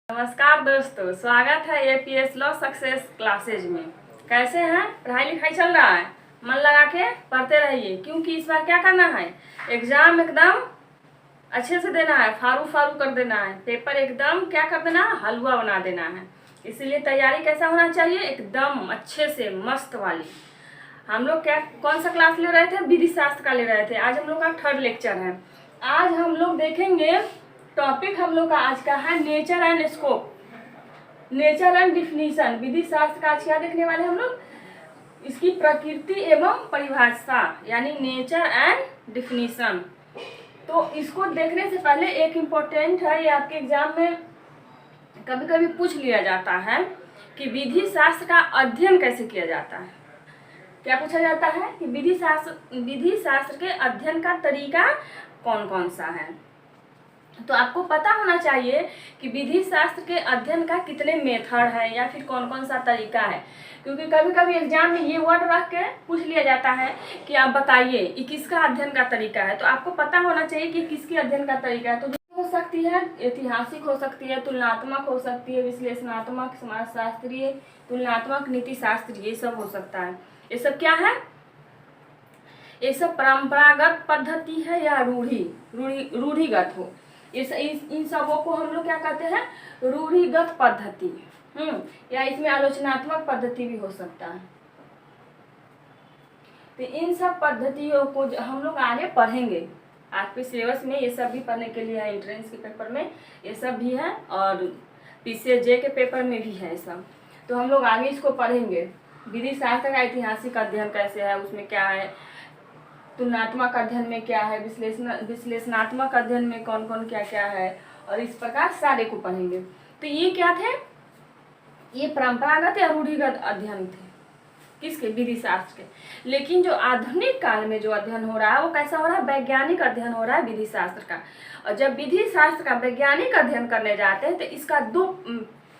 नमस्कार दोस्तों, स्वागत है एपीएस लॉ सक्सेस क्लासेज में। कैसे हैं? पढ़ाई लिखाई चल रहा है? मन लगा के पढ़ते रहिए, क्योंकि इस बार क्या करना है, एग्जाम एकदम अच्छे से देना है, फारू फारू कर देना है, पेपर एकदम क्या कर देना है, हलवा बना देना है। इसीलिए तैयारी कैसा होना चाहिए, एकदम अच्छे से मस्त वाली। हम लोग क्या कौन सा क्लास ले रहे थे, विधि शास्त्र का ले रहे थे। आज हम लोग का थर्ड लेक्चर है। आज हम लोग देखेंगे, टॉपिक हम लोग का आज का है nature and scope, nature and definition. विधि शास्त्र का आज क्या देखने वाले हम लोग, इसकी प्रकृति एवं परिभाषा, यानी नेचर एंड डिफिनीशन। तो इसको देखने से पहले एक इम्पोर्टेंट है, ये आपके एग्जाम में कभी कभी पूछ लिया जाता है कि विधि शास्त्र का अध्ययन कैसे किया जाता है। क्या पूछा जाता है कि विधि शास्त्र के अध्ययन का तरीका कौन कौन सा है। तो आपको पता होना चाहिए कि विधि शास्त्र के अध्ययन का कितने मेथड है या फिर कौन कौन सा तरीका है, क्योंकि कभी कभी एग्जाम में ये वर्ड रख के पूछ लिया जाता है कि आप बताइए ये किसका अध्ययन का तरीका है। तो आपको पता होना चाहिए कि किसके अध्ययन का तरीका है। तो हो सकती है ऐतिहासिक, हो सकती है तुलनात्मक, हो सकती है विश्लेषणात्मक, समाजशास्त्रीय, तुलनात्मक, नीति शास्त्र, ये सब हो सकता है। ये सब क्या है, ये सब परंपरागत पद्धति है या रूढ़िगत हो, इन सबों को हम लोग क्या कहते हैं, रूढ़िगत पद्धति। या इसमें आलोचनात्मक पद्धति भी हो सकता है। तो इन सब पद्धतियों को हम लोग आगे पढ़ेंगे। आपके सिलेबस में ये सब भी पढ़ने के लिए है, एंट्रेंस के पेपर में ये सब भी है और पीसीएजे के पेपर में भी है सब। तो हम लोग आगे इसको पढ़ेंगे। विधि शास्त्र का ऐतिहासिक अध्ययन कैसे है, उसमें क्या है, तुलनात्मक अध्ययन में क्या है, विश्लेषणात्मक अध्ययन में कौन कौन क्या क्या है, और इस प्रकार सारे को पढ़ेंगे। तो ये क्या थे, ये परंपरागत या रूढ़िगत अध्ययन थे किसके, विधि शास्त्र के। लेकिन जो आधुनिक काल में जो अध्ययन हो रहा है वो कैसा हो रहा है, वैज्ञानिक अध्ययन हो रहा है विधि शास्त्र का। और जब विधि शास्त्र का वैज्ञानिक अध्ययन करने जाते हैं तो इसका दो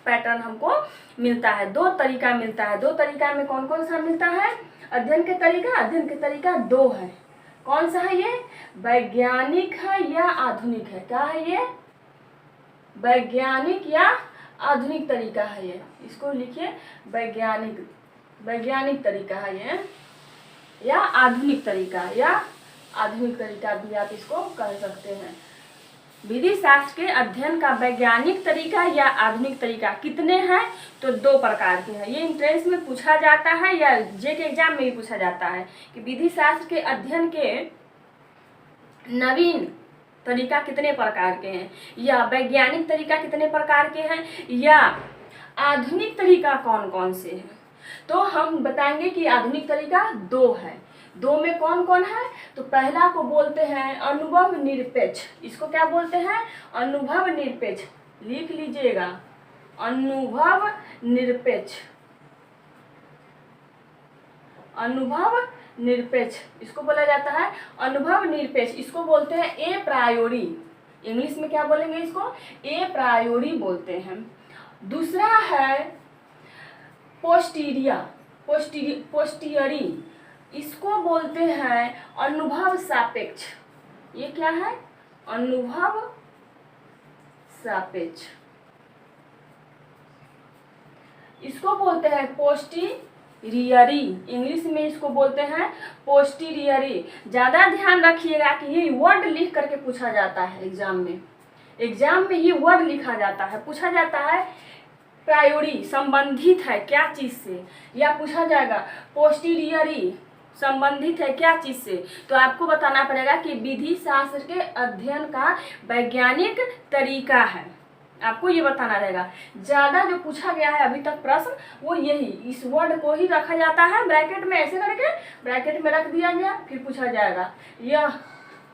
पैटर्न हमको मिलता है, दो तरीका मिलता है। दो तरीका में कौन कौन सा मिलता है, अध्ययन के तरीका दो है। कौन सा है ये, वैज्ञानिक है या आधुनिक है। क्या है ये, वैज्ञानिक या आधुनिक तरीका है ये। इसको लिखिए, वैज्ञानिक तरीका है ये, या आधुनिक तरीका भी आप इसको कह सकते हैं। विधि शास्त्र के अध्ययन का वैज्ञानिक तरीका या आधुनिक तरीका कितने हैं, तो दो प्रकार के हैं। ये एंट्रेंस में पूछा जाता है या जे के एग्जाम में भी पूछा जाता है कि विधि शास्त्र के अध्ययन के नवीन तरीका कितने प्रकार के हैं, या वैज्ञानिक तरीका कितने प्रकार के हैं, या आधुनिक तरीका कौन कौन से हैं। तो हम बताएंगे कि आधुनिक तरीका दो है। दो में कौन कौन है, तो पहला को बोलते हैं अनुभव निरपेक्ष। इसको क्या बोलते हैं, अनुभव निरपेक्ष। लिख लीजिएगा, अनुभव निरपेक्ष, अनुभव निरपेक्ष इसको बोला जाता है, अनुभव निरपेक्ष। इसको बोलते हैं ए प्रायोरी, इंग्लिश में क्या बोलेंगे इसको, ए प्रायोरी बोलते हैं। दूसरा है पोस्टीरियरी, इसको बोलते हैं अनुभव सापेक्ष। ये क्या है, अनुभव सापेक्ष। इसको बोलते हैं पोस्टीरियरी, इंग्लिश में इसको बोलते हैं पोस्टीरियरी। ज्यादा ध्यान रखिएगा कि ये वर्ड लिख करके पूछा जाता है एग्जाम में ये वर्ड लिखा जाता है, पूछा जाता है प्रायोरी संबंधित है क्या चीज से, या पूछा जाएगा पोस्टीरियरी संबंधित है क्या चीज से। तो आपको बताना पड़ेगा कि विधि शास्त्र के अध्ययन का वैज्ञानिक तरीका है, आपको ये बताना रहेगा। ज्यादा जो पूछा गया है अभी तक प्रश्न वो यही, इस वर्ड को ही रखा जाता है ब्रैकेट में, ऐसे करके ब्रैकेट में रख दिया गया, फिर पूछा जाएगा यह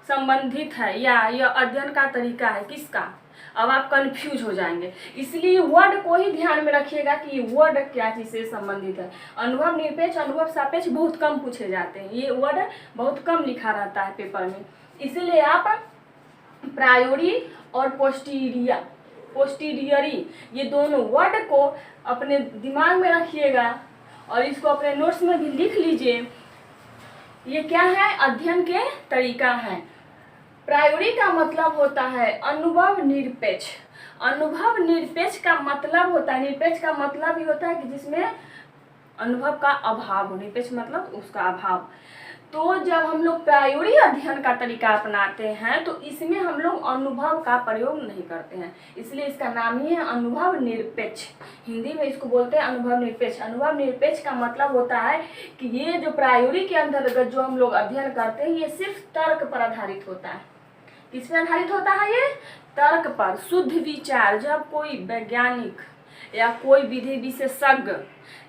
संबंधित है या यह अध्ययन का तरीका है किसका। अब आप कंफ्यूज हो जाएंगे, इसलिए वर्ड को ही ध्यान में रखिएगा कि वर्ड क्या चीज से संबंधित है। अनुभव निरपेक्ष, अनुभव सापेक्ष बहुत कम पूछे जाते हैं, ये वर्ड बहुत कम लिखा रहता है पेपर में। इसीलिए आप प्रायोरी और पोस्टीरियरी ये दोनों वर्ड को अपने दिमाग में रखिएगा और इसको अपने नोट्स में भी लिख लीजिए। ये क्या है, अध्ययन के तरीका है। प्रायोरी का मतलब होता है अनुभव निरपेक्ष। अनुभव निरपेक्ष का मतलब होता है, निरपेक्ष का मतलब ही होता है कि जिसमें अनुभव का अभाव हो, निरपेक्ष मतलब उसका अभाव। तो जब हम लोग प्रायोरी अध्ययन का तरीका अपनाते हैं तो इसमें हम लोग अनुभव का प्रयोग नहीं करते हैं, इसलिए इसका नाम ही है अनुभव निरपेक्ष। हिंदी में इसको बोलते हैं अनुभव निरपेक्ष। अनुभव निरपेक्ष का मतलब होता है कि ये जो प्रायोरी के अंतर्गत जो हम लोग अध्ययन करते हैं ये सिर्फ तर्क पर आधारित होता है। किस पर आधारित होता है ये? तर्क पर, शुद्ध विचार। जब कोई वैज्ञानिक या कोई विधि विशेषज्ञ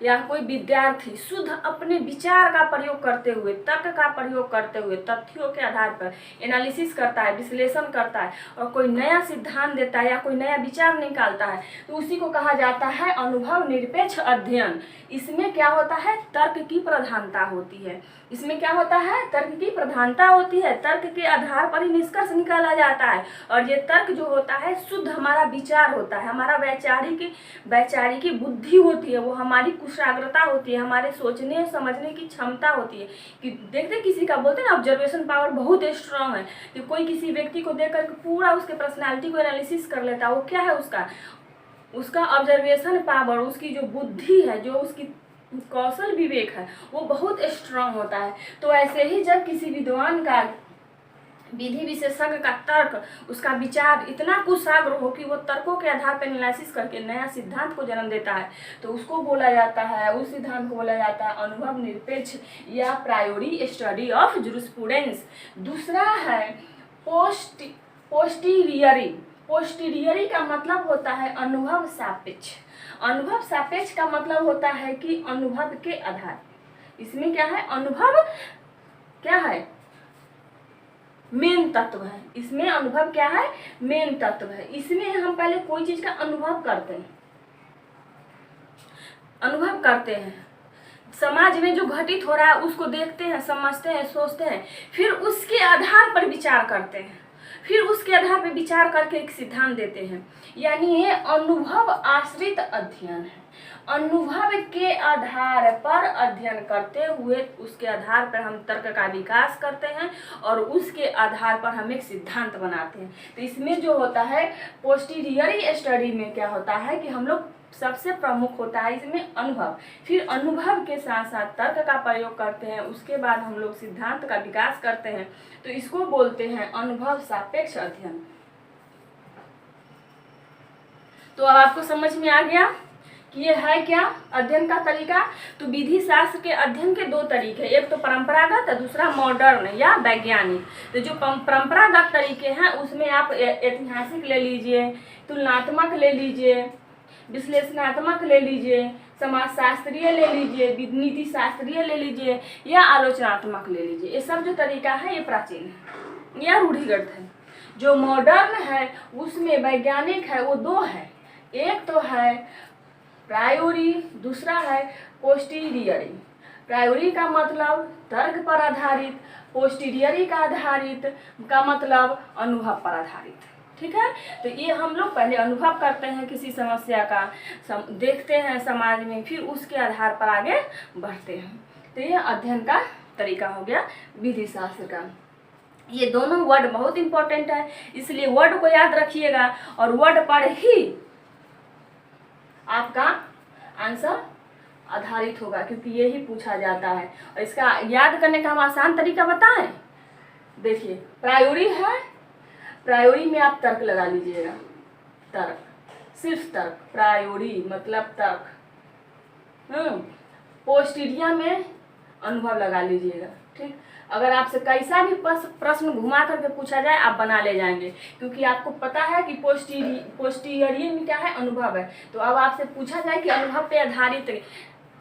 या कोई विद्यार्थी शुद्ध अपने विचार का प्रयोग करते हुए, तर्क का प्रयोग करते हुए, तथ्यों के आधार पर एनालिसिस करता है, विश्लेषण करता है और कोई नया सिद्धांत देता है या कोई नया विचार निकालता है, तो उसी को कहा जाता है अनुभव निरपेक्ष अध्ययन। इसमें क्या होता है? तर्क की प्रधानता होती है। इसमें क्या होता है? तर्क की प्रधानता होती है। तर्क के आधार पर ही निष्कर्ष निकाला जाता है और ये तर्क जो होता है शुद्ध हमारा विचार होता है, हमारा वैचारिक बुद्धि होती है, वो हमारी कुशाग्रता होती है, हमारे सोचने समझने की क्षमता होती है। कि देखते किसी का बोलते हैं ना ऑब्जर्वेशन पावर बहुत स्ट्रांग है, कि कोई किसी व्यक्ति को देख कर पूरा उसके पर्सनालिटी को एनालिसिस कर लेता है। वो क्या है? उसका ऑब्जर्वेशन पावर, उसकी जो बुद्धि है, जो उसकी कौशल विवेक है, वो बहुत स्ट्रांग होता है। तो ऐसे ही जब किसी विद्वान का, विधि विशेषज्ञ का तर्क, उसका विचार इतना कुशाग्र हो कि वो तर्कों के आधार पर एनालिसिस करके नया सिद्धांत को जन्म देता है, तो उसको बोला जाता है, उस सिद्धांत को बोला जाता है अनुभव निरपेक्ष या प्रायोरी स्टडी ऑफ जूरिस्प्रूडेंस। दूसरा है पोस्टीरियरी। पोस्टीरियरी का मतलब होता है अनुभव सापेक्ष। अनुभव सापेक्ष का मतलब होता है कि अनुभव के आधार। इसमें क्या है? अनुभव क्या है? मेन तत्व है। इसमें अनुभव क्या है? मेन तत्व है। इसमें हम पहले कोई चीज का अनुभव करते हैं, समाज में जो घटित हो रहा है उसको देखते हैं, समझते हैं, सोचते हैं, फिर उसके आधार पर विचार करते हैं, फिर उसके आधार पर विचार करके एक सिद्धांत देते हैं। यानी ये अनुभव आश्रित अध्ययन है। अनुभव के आधार पर अध्ययन करते हुए उसके आधार पर हम तर्क का विकास करते हैं और उसके आधार पर हम एक सिद्धांत बनाते हैं। तो इसमें जो होता है पोस्टीरियरी स्टडी में क्या होता है कि हम लोग सबसे प्रमुख होता है इसमें अनुभव, फिर अनुभव के साथ साथ तर्क का प्रयोग करते हैं, उसके बाद हम लोग सिद्धांत का विकास करते हैं। तो इसको बोलते हैं अनुभव सापेक्ष अध्ययन। तो अब आपको समझ में आ गया कि ये है क्या अध्ययन का तरीका। तो विधि शास्त्र के अध्ययन के दो तरीके, एक तो परंपरागत और दूसरा मॉडर्न या वैज्ञानिक। तो जो परंपरागत तरीके हैं उसमें आप ऐतिहासिक ले लीजिए, तुलनात्मक ले लीजिए, विश्लेषणात्मक ले लीजिए, समाजशास्त्रीय ले लीजिए, नीति शास्त्रीय ले लीजिए या आलोचनात्मक ले लीजिए। ये सब जो तरीका है ये प्राचीन है या रूढ़िगत है। जो मॉडर्न है उसमें वैज्ञानिक है वो दो है, एक तो है प्रायोरी, दूसरा है पोस्टीरियरी। प्रायोरी का मतलब तर्क पर आधारित, पोस्टीरियरी का आधारित का मतलब अनुभव पर आधारित। ठीक है, तो ये हम लोग पहले अनुभव करते हैं किसी समस्या का, देखते हैं समाज में, फिर उसके आधार पर आगे बढ़ते हैं। तो ये अध्ययन का तरीका हो गया विधि शास्त्र का। ये दोनों वर्ड बहुत इंपॉर्टेंट है, इसलिए वर्ड को याद रखिएगा और वर्ड पर ही आपका आंसर आधारित होगा, क्योंकि ये ही पूछा जाता है। और इसका याद करने का हम आसान तरीका बताएं। देखिए प्रायोरी है, प्रायोरी में आप तर्क लगा लीजिएगा, तर्क, सिर्फ तर्क, प्रायोरी मतलब तर्क। पोस्टीरिया में अनुभव लगा लीजिएगा। ठीक, अगर आपसे कैसा भी प्रश्न घुमा करके पूछा जाए आप बना ले जाएंगे, क्योंकि आपको पता है कि पोस्टीरियरी में क्या है? अनुभव है। तो अब आपसे पूछा जाए कि अनुभव पे आधारित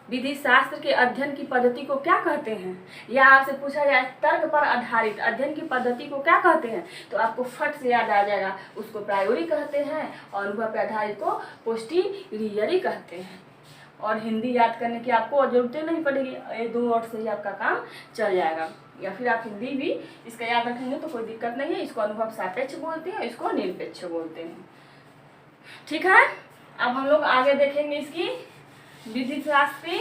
विधि शास्त्र के अध्ययन की पद्धति को क्या कहते हैं, या आपसे पूछा जाए तर्क पर आधारित अध्ययन की पद्धति को क्या कहते हैं, तो आपको फट से याद आ जाएगा, उसको प्रायोरी कहते हैं और अनुभव पर आधारित को पोस्टीरियरी कहते हैं। और हिंदी याद करने की आपको जरूरत नहीं पड़ेगी, ये दो वर्ड से ही आपका काम चल जाएगा। या फिर आप हिंदी भी इसका याद रखेंगे तो कोई दिक्कत नहीं है। इसको अनुभव सापेक्ष बोलते हैं, इसको निरपेक्ष बोलते हैं। ठीक है, अब हम लोग आगे देखेंगे इसकी विधि शास्त्र की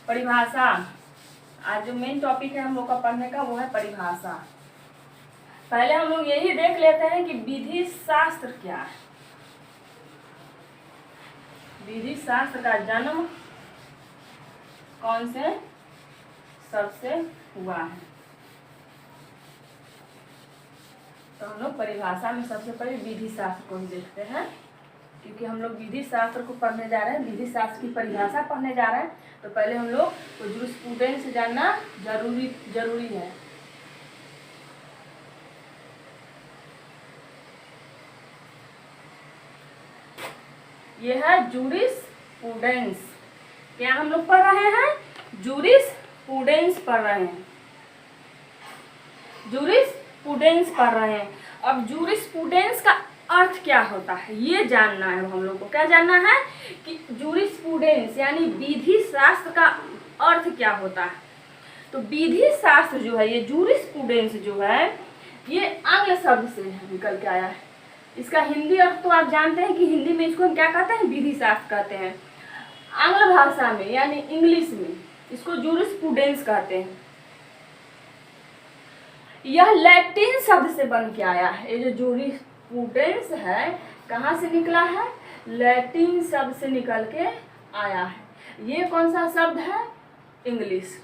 परिभाषा। आज जो मेन टॉपिक है हम लोग का पढ़ने का वो है परिभाषा। पहले हम लोग यही देख लेते हैं कि विधि शास्त्र क्या है। विधि शास्त्र का जन्म कौन से शब्द से हुआ है? तो हम लोग परिभाषा में सबसे पहले विधि शास्त्र को ही देखते हैं, क्योंकि हम लोग विधि शास्त्र को पढ़ने जा रहे हैं, विधि शास्त्र की परिभाषा पढ़ने जा रहे हैं। तो पहले हम लोग को जूरिस्प्रूडेंस जानना जरूरी है। यह है जूरिस्प्रूडेंस। क्या हम लोग पढ़ रहे हैं? जूरिस्प्रूडेंस पढ़ रहे हैं, जूरिस्प्रूडेंस पढ़ रहे हैं। अब जूरिस्प्रूडेंस का अर्थ क्या होता है ये जानना है हम लोग को। क्या जानना है कि जूरिस्प्रूडेंस यानी विधि शास्त्र का अर्थ क्या होता है। तो विधि शास्त्र जो है, ये जूरिस्प्रूडेंस जो है, ये आंग्ल शब्द से निकल के आया है। इसका हिंदी अर्थ तो आप जानते हैं कि हिंदी में इसको हम क्या कहते हैं? विधि शास्त्र कहते हैं। आंग्ल भाषा में यानी इंग्लिश में इसको जूरिस्प्रूडेंस कहते हैं। यह लैटिन शब्द से बन के आया है। ये जो जूरिस्प्रूडेंस है कहाँ से निकला है? लैटिन शब्द से निकल के आया है। ये कौन सा शब्द है? इंग्लिश।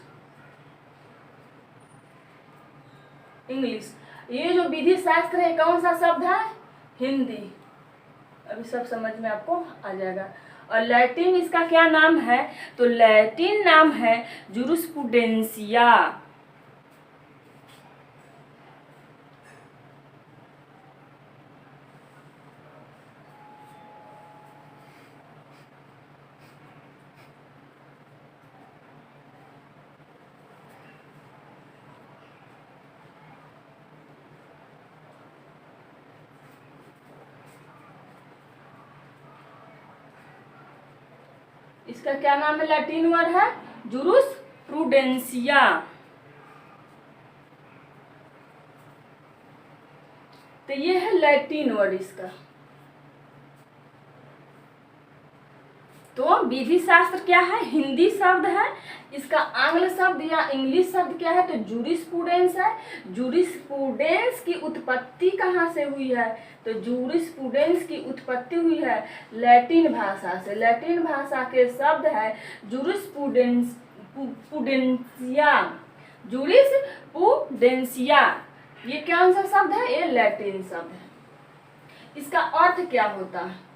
ये जो विधि शास्त्र है कौन सा शब्द है? हिंदी। अभी सब समझ में आपको आ जाएगा। और लैटिन इसका क्या नाम है? तो लैटिन नाम है जूरिस्प्रूडेंसिया। इसका क्या नाम है? लैटिन वर्ड है जूरिस्प्रूडेंसिया। तो ये है लैटिन वर्ड इसका। तो विधि शास्त्र क्या है? हिंदी शब्द है। इसका आंग्ल शब्द या इंग्लिश शब्द क्या है? तो जूरिस्प्रूडेंस है। जूरिस्प्रूडेंस की उत्पत्ति कहाँ से हुई है? तो जूरिस्प्रूडेंस की उत्पत्ति हुई है लैटिन भाषा से। लैटिन भाषा के शब्द है जूरिस्प्रूडेंसिया। जूरिस्प्रूडेंसिया ये कौन सा शब्द है? ये लैटिन शब्द है। इसका अर्थ क्या होता है?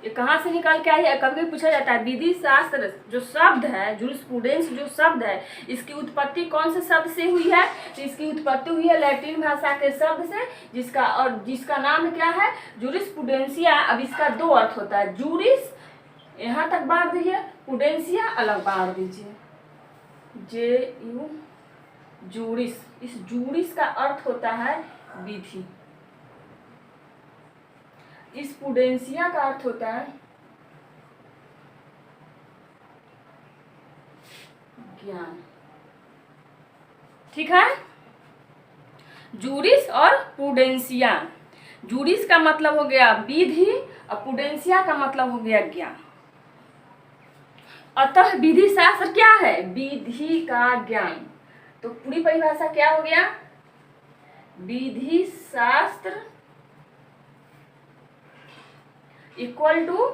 ये कहाँ से निकाल के आई है? कभी पूछा जाता है विधि शास्त्र जो शब्द है, जूरिस्प्रूडेंस जो शब्द है, इसकी उत्पत्ति कौन से शब्द से हुई है? तो इसकी उत्पत्ति हुई है लैटिन भाषा के शब्द से, जिसका नाम क्या है? जूरिस्प्रूडेंसिया। अब इसका दो अर्थ होता है। जूरिस यहाँ तक बांट दीजिए, प्रूडेंसिया अलग बांट दीजिए। जूरिस, इस जूरिस का अर्थ होता है विधि। इस प्रूडेंसिया का अर्थ होता है ज्ञान। ठीक है? जूरिस और प्रूडेंसिया। जूरिस का मतलब हो गया विधि और प्रूडेंसिया का मतलब हो गया ज्ञान। अतः विधि शास्त्र क्या है? विधि का ज्ञान। तो पूरी परिभाषा क्या हो गया? विधि शास्त्र इक्वल टू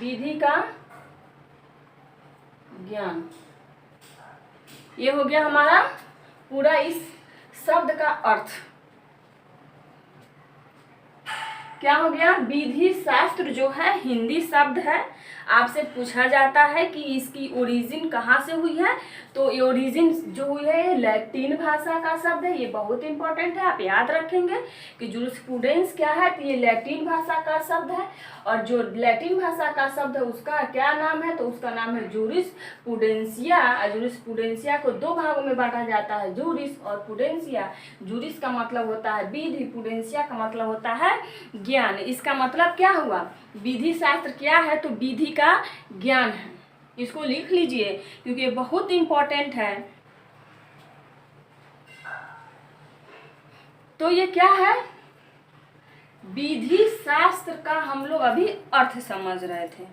विधि का ज्ञान। ये हो गया हमारा पूरा इस शब्द का अर्थ। क्या हो गया? विधि शास्त्र जो है हिंदी शब्द है। आपसे पूछा जाता है कि इसकी ओरिजिन कहाँ से हुई है, तो ये ओरिजिन जो हुई है ये लैटिन भाषा का शब्द है। ये बहुत इंपॉर्टेंट है, आप याद रखेंगे कि जूरिस्प्रूडेंस क्या है? तो ये लैटिन भाषा का शब्द है। और जो लैटिन भाषा का शब्द है उसका क्या नाम है? तो उसका नाम है जूरिस्प्रूडेंसिया। और जूरिस्प्रूडेंसिया को दो भागों में बांटा जाता है, जूरिस और प्रूडेंसिया। जूरिस का मतलब होता है विधि, प्रूडेंसिया का मतलब होता है ज्ञान। इसका मतलब क्या हुआ? विधि शास्त्र क्या है? तो विधि का ज्ञान है। इसको लिख लीजिए क्योंकि ये बहुत इंपॉर्टेंट है। तो ये क्या है? विधि शास्त्र का हम लोग अभी अर्थ समझ रहे थे।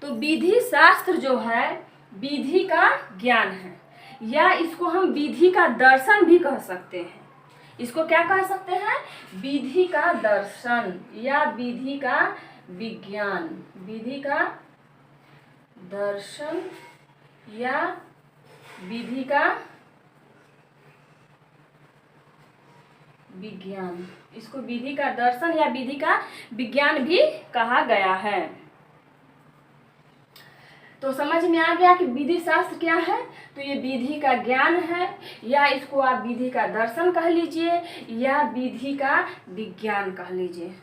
तो विधि शास्त्र जो है विधि का ज्ञान है। या इसको हम विधि का दर्शन भी कह सकते हैं। इसको क्या कह सकते हैं? विधि का दर्शन या विधि का विज्ञान। विधि का दर्शन या विधि का विज्ञान। इसको विधि का दर्शन या विधि का विज्ञान भी कहा गया है। तो समझ में आ गया कि विधि शास्त्र क्या है। तो ये विधि का ज्ञान है, या इसको आप विधि का दर्शन कह लीजिए या विधि का विज्ञान कह लीजिए।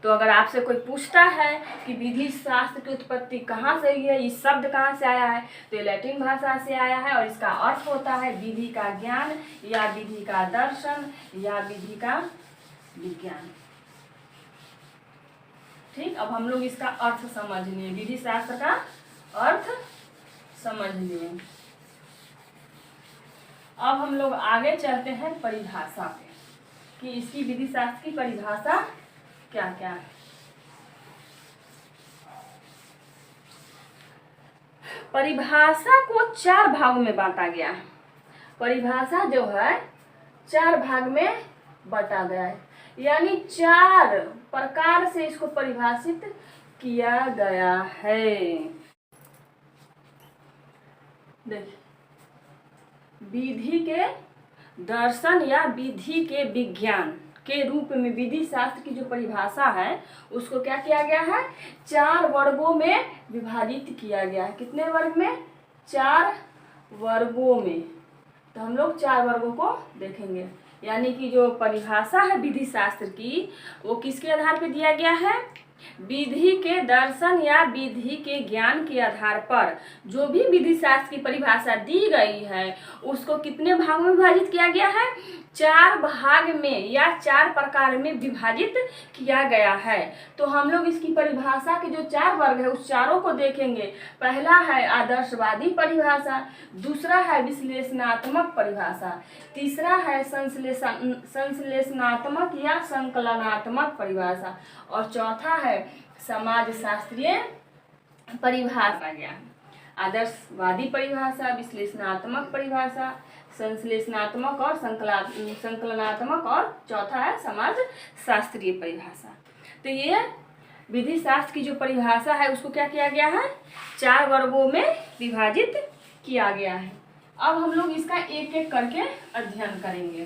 तो अगर आपसे कोई पूछता है कि विधि शास्त्र की उत्पत्ति कहाँ से हुई है, इस शब्द कहाँ से आया है, तो ये लैटिन भाषा से आया है और इसका अर्थ होता है विधि का ज्ञान या विधि का दर्शन या विधि का विज्ञान। ठीक, अब हम लोग इसका अर्थ समझ लिए, विधि शास्त्र का अर्थ समझ लिए। अब हम लोग आगे चलते हैं परिभाषा पे कि इसकी विधि शास्त्र की परिभाषा क्या क्या है। परिभाषा को 4 भागों में बांटा गया है। परिभाषा जो है 4 भाग में बांटा गया है, यानी 4 प्रकार से इसको परिभाषित किया गया है। देखिए, विधि के दर्शन या विधि के विज्ञान के रूप में विधि शास्त्र की जो परिभाषा है उसको क्या किया गया है? 4 वर्गों में विभाजित किया गया है। कितने वर्ग में? 4 वर्गों में। तो हम लोग 4 वर्गों को देखेंगे, यानी कि जो परिभाषा है विधि शास्त्र की वो किसके आधार पर दिया गया है? विधि के दर्शन या विधि के ज्ञान के आधार पर जो भी विधि शास्त्र की परिभाषा दी गई है उसको कितने भागों में विभाजित किया गया है? 4 भाग में या 4 प्रकार में विभाजित किया गया है। तो हम लोग इसकी परिभाषा के जो 4 वर्ग है उस चारों को देखेंगे। पहला है आदर्शवादी परिभाषा, दूसरा है विश्लेषणात्मक परिभाषा, तीसरा है संश्लेषणात्मक या संकलनात्मक परिभाषा और चौथा है समाजशास्त्रीय परिभाषा ज्ञान। आदर्शवादी परिभाषा, विश्लेषणात्मक परिभाषा, संश्लेषणात्मक और संकलनात्मक और चौथा है समाज शास्त्रीय परिभाषा। तो ये विधि शास्त्र की जो परिभाषा है उसको क्या किया गया है? 4 वर्गों में विभाजित किया गया है। अब हम लोग इसका एक एक करके अध्ययन करेंगे।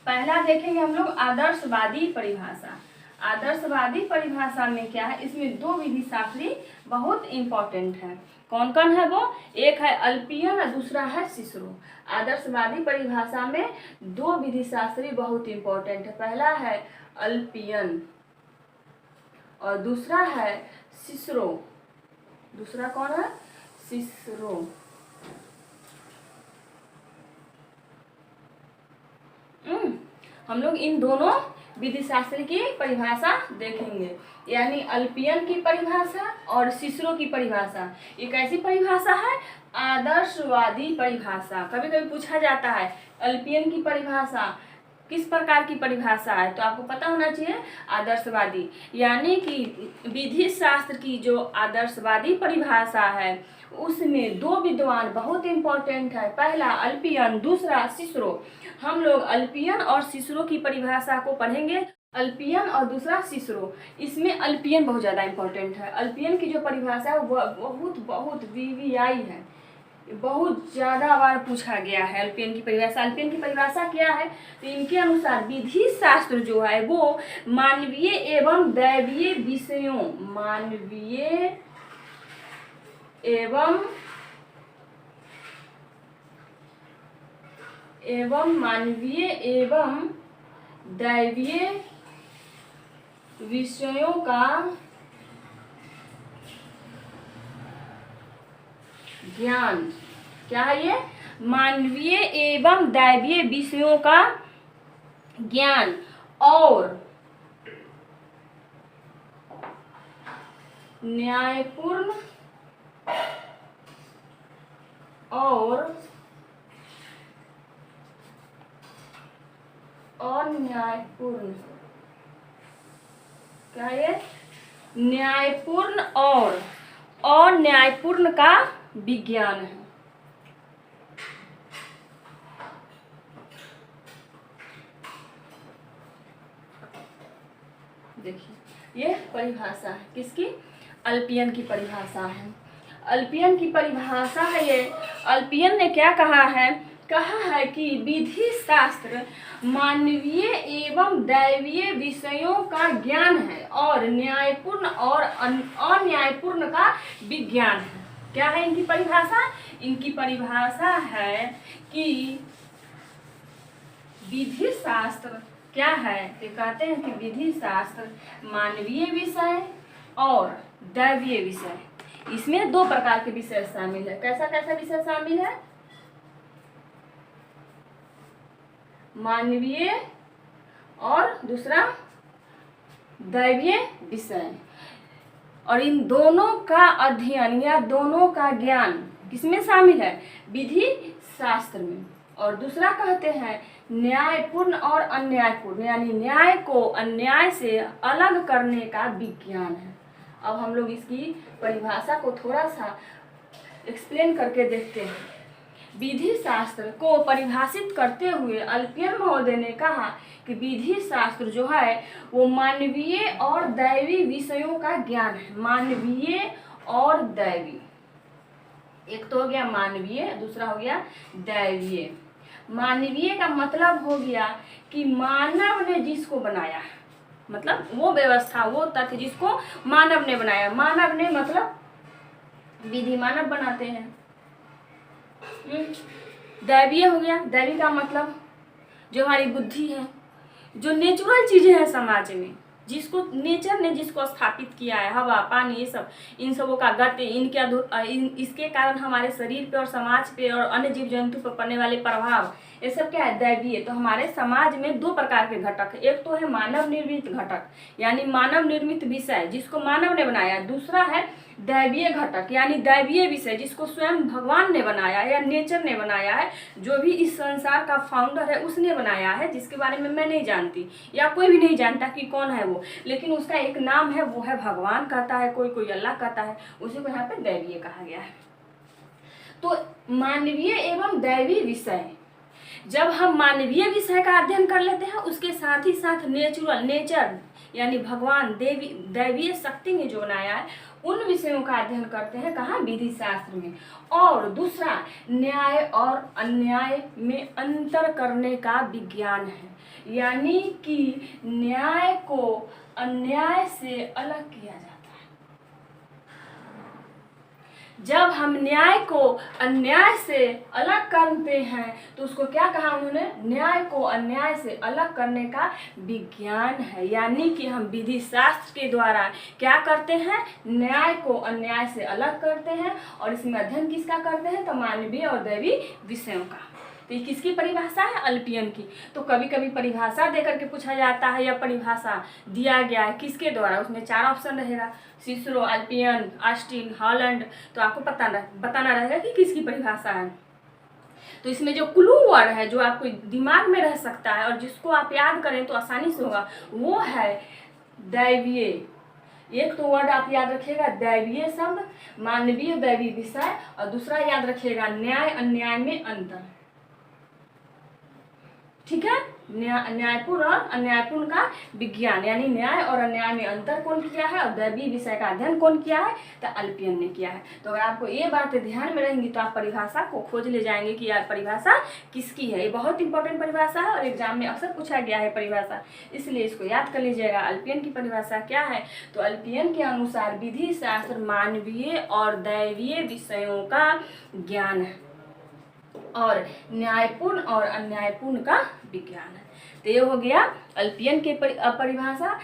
पहला देखेंगे हम लोग आदर्शवादी परिभाषा। आदर्शवादी परिभाषा में क्या है? इसमें 2 विधि शास्त्री बहुत इंपॉर्टेंट है। कौन कौन है वो? एक है अल्पियन और दूसरा है सिसरो। आदर्शवादी परिभाषा में 2 विधि शास्त्री बहुत इंपॉर्टेंट है। पहला है अल्पियन और दूसरा है सिसरो। दूसरा कौन है? सिसरो। हम लोग इन दोनों विधि शास्त्र की परिभाषा देखेंगे, यानी अल्पियन की परिभाषा और सिसरो की परिभाषा। ये कैसी परिभाषा है? आदर्शवादी परिभाषा। कभी कभी पूछा जाता है अल्पियन की परिभाषा किस प्रकार की परिभाषा है, तो आपको पता होना चाहिए आदर्शवादी। यानी कि विधि शास्त्र की जो आदर्शवादी परिभाषा है उसमें 2 विद्वान बहुत इंपॉर्टेंट है। पहला अल्पियन, दूसरा सिसरो। हम लोग अल्पियन और सिसरो की परिभाषा को पढ़ेंगे। अल्पियन और दूसरा सिसरो। इसमें अल्पियन बहुत ज़्यादा इंपॉर्टेंट है। अल्पियन की जो परिभाषा है वो बहुत वीवीआई है, बहुत ज़्यादा बार पूछा गया है अल्पियन की परिभाषा। अल्पियन की परिभाषा क्या है? तो इनके अनुसार विधि शास्त्र जो है वो मानवीय एवं दैवीय विषयों, मानवीय मानवीय एवं दैवीय विषयों का ज्ञान। क्या है ये? मानवीय एवं दैवीय विषयों का ज्ञान और न्यायपूर्ण क्या है ये? न्यायपूर्ण और अन्यायपूर्ण का विज्ञान है। देखिए ये परिभाषा है किसकी, अल्पियन की परिभाषा है। अल्पियन की परिभाषा है ये। अल्पियन ने क्या कहा है कि विधि शास्त्र मानवीय एवं दैवीय विषयों का ज्ञान है और न्यायपूर्ण और अन्यायपूर्ण का विज्ञान है। क्या है इनकी परिभाषा? इनकी परिभाषा है कि विधि शास्त्र क्या है, तो कहते हैं कि विधि शास्त्र मानवीय विषय और दैवीय विषय, इसमें दो प्रकार के विषय शामिल है। कैसा कैसा विषय शामिल है? मानवीय और दूसरा दैवीय विषय, और इन दोनों का अध्ययन या दोनों का ज्ञान किसमें शामिल है? विधि शास्त्र में। और दूसरा कहते हैं न्यायपूर्ण और अन्यायपूर्ण, यानी न्याय को अन्याय से अलग करने का विज्ञान है। अब हम लोग इसकी परिभाषा को थोड़ा सा एक्सप्लेन करके देखते हैं। विधि शास्त्र को परिभाषित करते हुए अल्पियन महोदय ने कहा कि विधि शास्त्र जो है वो मानवीय और दैवी विषयों का ज्ञान है। मानवीय और दैवी, एक तो हो गया मानवीय, दूसरा हो गया दैवीय। मानवीय का मतलब हो गया कि मानव ने जिसको बनाया, मतलब वो व्यवस्था, वो तथ्य जिसको मानव ने बनाया। मानव ने मतलब विधि मानव बनाते हैं। दैवीय हो गया, दैवी का मतलब जो हमारी बुद्धि है, जो नेचुरल चीजें हैं समाज में, जिसको नेचर ने जिसको स्थापित किया है, हवा पानी ये सब, इन सबों का गति, इसके कारण हमारे शरीर पे और समाज पे और अन्य जीव जंतु पर पड़ने वाले प्रभाव, ये सब क्या है? दैवीय। तो हमारे समाज में दो प्रकार के घटक है। एक तो है मानव निर्मित घटक, यानी मानव निर्मित विषय जिसको मानव ने बनाया। दूसरा है दैवीय घटक, यानी दैवीय विषय जिसको स्वयं भगवान ने बनाया या नेचर ने बनाया है। जो भी इस संसार का फाउंडर है उसने बनाया है, जिसके बारे में मैं नहीं जानती या कोई भी नहीं जानता कि कौन है वो, लेकिन उसका एक नाम है, वो है भगवान कहता है, कोई कोई अल्लाह कहता है, उसी को यहाँ पे दैवीय कहा गया है। तो मानवीय एवं दैवीय विषय, जब हम मानवीय विषय का अध्ययन कर लेते हैं, उसके साथ ही साथ नेचर यानी भगवान दैवीय शक्ति ने जो बनाया है उन विषयों का अध्ययन करते हैं। कहाँ? विधि शास्त्र में। और दूसरा न्याय और अन्याय में अंतर करने का विज्ञान है, यानी कि न्याय को अन्याय से अलग किया जाता है। जब हम न्याय को अन्याय से अलग करते हैं तो उसको क्या कहा उन्होंने? न्याय को अन्याय से अलग करने का विज्ञान है। यानी कि हम विधि शास्त्र के द्वारा क्या करते हैं? न्याय को अन्याय से अलग करते हैं। और इसमें अध्ययन किसका करते हैं? तो मानवीय और दैवी विषयों का। तो ये किसकी परिभाषा है? अल्पियन की। तो कभी कभी परिभाषा देकर के पूछा जाता है या परिभाषा दिया गया है किसके द्वारा, उसमें 4 ऑप्शन रहेगा, सिसरो, अल्पियन, ऑस्टिन, हॉलैंड। तो आपको बताना रहेगा कि किसकी परिभाषा है। तो इसमें जो क्लू वर्ड है जो आपको दिमाग में रह सकता है और जिसको आप याद करें तो आसानी से होगा, वो है दैवीय। एक तो वर्ड आप याद रखिएगा दैवीय शब्द, मानवीय दैवी विषय, और दूसरा याद रखिएगा न्याय अन्याय में अंतर। ठीक है? न्यायपूर्ण और अन्यायपूर्ण का विज्ञान, यानी न्याय और अन्याय में अंतर कौन किया है और दैवीय विषय का अध्ययन कौन किया है? तो अल्पियन ने किया है। तो अगर आपको ये बातें ध्यान में रहेंगी तो आप परिभाषा को खोज ले जाएंगे कि यार परिभाषा किसकी है। ये बहुत इंपॉर्टेंट परिभाषा है और एग्जाम में अक्सर पूछा गया है परिभाषा, इसलिए इसको याद कर लीजिएगा। अल्पियन की परिभाषा क्या है? तो अल्पियन के अनुसार विधि शास्त्र मानवीय और दैवीय विषयों का ज्ञान है और न्यायपूर्ण और अन्यायपूर्ण का विज्ञान है। तो ये हो गया अल्पियन के परिभाषा,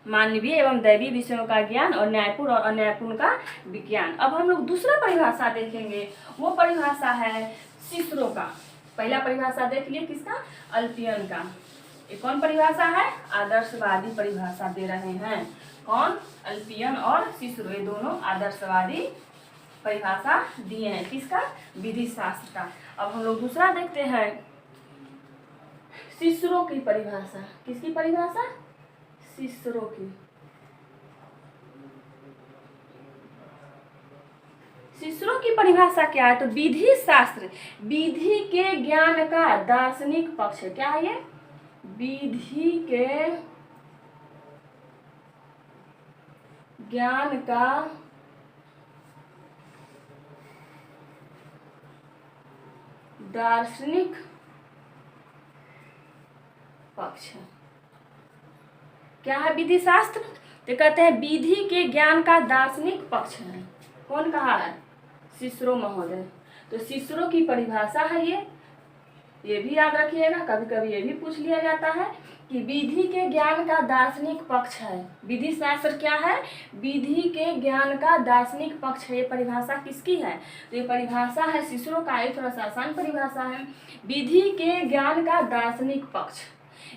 मानवीय एवं दैवीय विषयों का ज्ञान और न्यायपूर्ण और अन्यायपूर्ण का विज्ञान। अब हम लोग दूसरा परिभाषा देखेंगे, वो परिभाषा है सिसरो का। पहला परिभाषा देख लिए किसका? अल्पियन का। ये कौन परिभाषा है? आदर्शवादी परिभाषा दे रहे हैं। कौन? अल्पियन और सिसरो, ये दोनों आदर्शवादी परिभाषा दिए हैं। किसका? विधि शास्त्र का। अब हम लोग दूसरा देखते हैं, सिसरो की परिभाषा। किसकी परिभाषा? सिसरो की। सिसरो की परिभाषा क्या है? तो विधि शास्त्र विधि के ज्ञान का दार्शनिक पक्ष है। क्या है ये? विधि के ज्ञान का दार्शनिक पक्ष है। क्या है विधि शास्त्र? तो कहते हैं विधि के ज्ञान का दार्शनिक पक्ष है। कौन कहा है? सिसरो महोदय। तो सिसरो की परिभाषा है ये भी याद रखिएगा, कभी कभी ये भी पूछ लिया जाता है कि विधि के ज्ञान का दार्शनिक पक्ष है। विधि शास्त्र क्या है? विधि के ज्ञान का दार्शनिक पक्ष है। ये परिभाषा किसकी है? तो ये परिभाषा है सिसरो का, एक थोड़ा सा आसान परिभाषा है। विधि के ज्ञान का दार्शनिक पक्ष,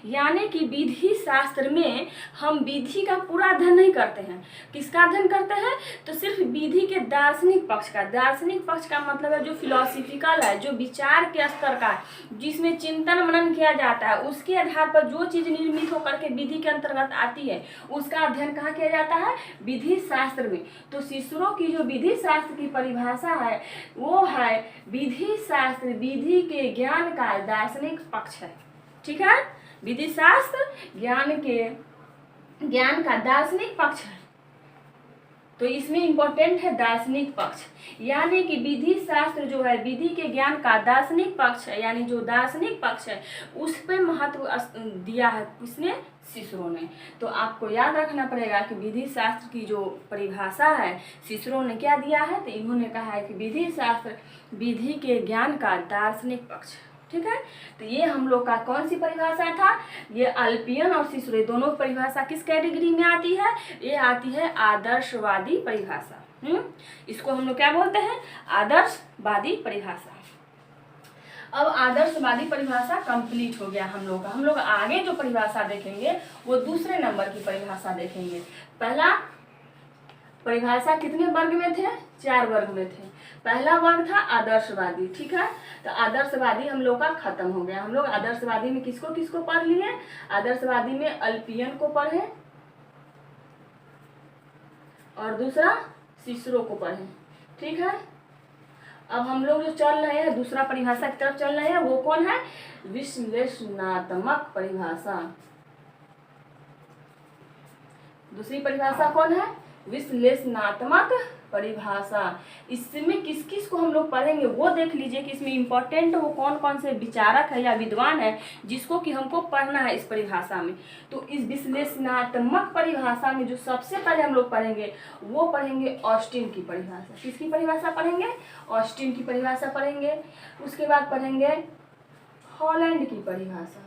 यानी कि विधि शास्त्र में हम विधि का पूरा अध्ययन नहीं करते हैं। किसका अध्ययन करते हैं? तो सिर्फ विधि के दार्शनिक पक्ष का। दार्शनिक पक्ष का मतलब है जो फिलोसफिकल है, जो विचार के स्तर का है, जिसमें चिंतन मनन किया जाता है, उसके आधार पर जो चीज़ निर्मित होकर के विधि के अंतर्गत आती है उसका अध्ययन कहाँ किया जाता है? विधि शास्त्र में। तो सिसरो की जो विधि शास्त्र की परिभाषा है वो है विधि शास्त्र विधि के ज्ञान का दार्शनिक पक्ष है। ठीक है, विधि शास्त्र ज्ञान का दार्शनिक पक्ष है। तो इसमें इंपॉर्टेंट है दार्शनिक पक्ष, यानी कि विधि शास्त्र जो है विधि के ज्ञान का दार्शनिक पक्ष है, यानी जो दार्शनिक पक्ष है उस पर महत्व दिया है किसने? सिसरो ने। तो आपको याद रखना पड़ेगा कि विधि शास्त्र की जो परिभाषा है सिसरो ने क्या दिया है? तो इन्होंने कहा है कि विधि शास्त्र विधि के ज्ञान का दार्शनिक पक्ष। ठीक है, तो ये हम लोग का कौन सी परिभाषा था? ये अल्पियन और सिसरो दोनों परिभाषा किस कैटेगरी में आती है? ये आती है आदर्शवादी परिभाषा। इसको हम लोग क्या बोलते हैं? आदर्शवादी परिभाषा। अब आदर्शवादी परिभाषा कंप्लीट हो गया हम लोग का। हम लोग आगे जो परिभाषा देखेंगे वो दूसरे नंबर की परिभाषा देखेंगे। पहला परिभाषा कितने वर्ग में थे? 4 वर्ग में थे। पहला वर्ग था आदर्शवादी। ठीक है, तो आदर्शवादी हम लोग का खत्म हो गया। हम लोग आदर्शवादी में किसको किसको पढ़ लिए? आदर्शवादी में अल्पियन को पढ़े और दूसरा सिसरो को पढ़े। ठीक है, अब हम लोग जो चल रहे हैं दूसरा परिभाषा की तरफ चल रहे हैं, वो कौन है? विश्लेषणात्मक परिभाषा। दूसरी परिभाषा कौन है? विश्लेषणात्मक परिभाषा। इसमें किस किस को हम लोग पढ़ेंगे वो देख लीजिए कि इसमें इंपॉर्टेंट वो कौन कौन से विचारक है या विद्वान है जिसको कि हमको पढ़ना है इस परिभाषा में। तो इस विश्लेषणात्मक परिभाषा में जो सबसे पहले हम लोग पढ़ेंगे वो पढ़ेंगे ऑस्टिन की परिभाषा। किसकी परिभाषा पढ़ेंगे? ऑस्टिन की परिभाषा पढ़ेंगे। उसके बाद पढ़ेंगे हॉलैंड की परिभाषा,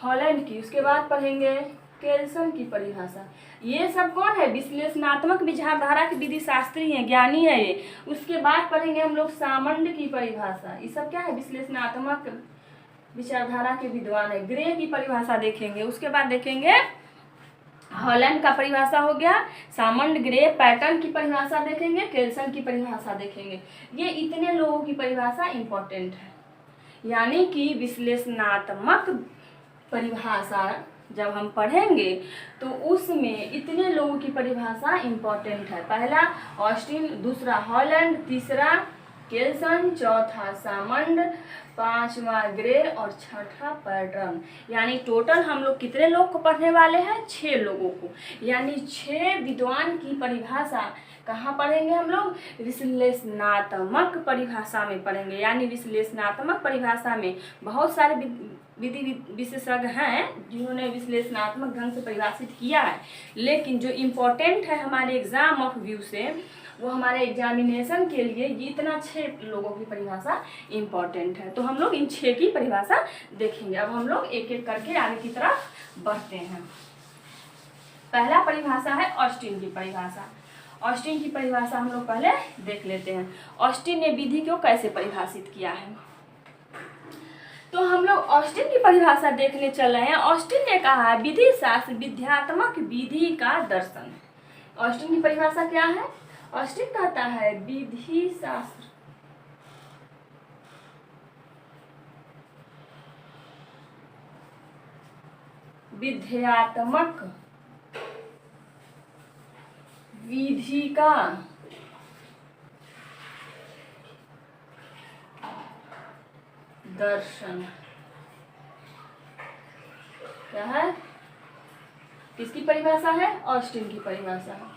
हॉलैंड की। उसके बाद पढ़ेंगे केल्सन की परिभाषा। ये सब कौन है? विश्लेषणात्मक विचारधारा के विधि शास्त्री हैं, ज्ञानी है ये। उसके बाद पढ़ेंगे हम लोग सामंड की परिभाषा। ये सब क्या है? विश्लेषणात्मक विचारधारा के विद्वान है। ग्रे की परिभाषा देखेंगे। उसके बाद देखेंगे हॉलैंड का परिभाषा हो गया, सामंड, ग्रे, पैटर्न की परिभाषा देखेंगे, केल्सन की परिभाषा देखेंगे। ये इतने लोगों की परिभाषा इंपॉर्टेंट है, यानी कि विश्लेषणात्मक परिभाषा जब हम पढ़ेंगे तो उसमें इतने लोगों की परिभाषा इंपॉर्टेंट है। पहला ऑस्टिन, दूसरा हॉलैंड, तीसरा केल्सन, चौथा सामंड, पांचवा ग्रे और छठा पैटर्न। यानी टोटल हम लोग कितने लोग को पढ़ने वाले हैं? 6 लोगों को। यानी 6 विद्वान की परिभाषा कहाँ पढ़ेंगे हम लोग? विश्लेषणात्मक परिभाषा में पढ़ेंगे। यानी विश्लेषणात्मक परिभाषा में बहुत सारे विधि विशेषज्ञ हैं जिन्होंने विश्लेषणात्मक ढंग से परिभाषित किया है, लेकिन जो इम्पोर्टेंट है हमारे एग्जाम ऑफ व्यू से, वो हमारे एग्जामिनेशन के लिए ये इतना 6 लोगों की परिभाषा इम्पोर्टेंट है। तो हम लोग इन 6 की परिभाषा देखेंगे। अब हम लोग एक एक करके आगे की तरफ बढ़ते हैं। पहला परिभाषा है ऑस्टिन की परिभाषा। ऑस्टिन की परिभाषा हम लोग पहले देख लेते हैं। ऑस्टिन ने विधि को कैसे परिभाषित किया है? तो हम लोग ऑस्टिन की परिभाषा देखने चल रहे हैं। ऑस्टिन ने कहा है विधि शास्त्र विध्यात्मक विधि का दर्शन। ऑस्टिन की परिभाषा क्या है? ऑस्टिन कहता है विधि शास्त्र विध्यात्मक विधि का दर्शन। क्या है? किसकी परिभाषा है? ऑस्टिन की परिभाषा है।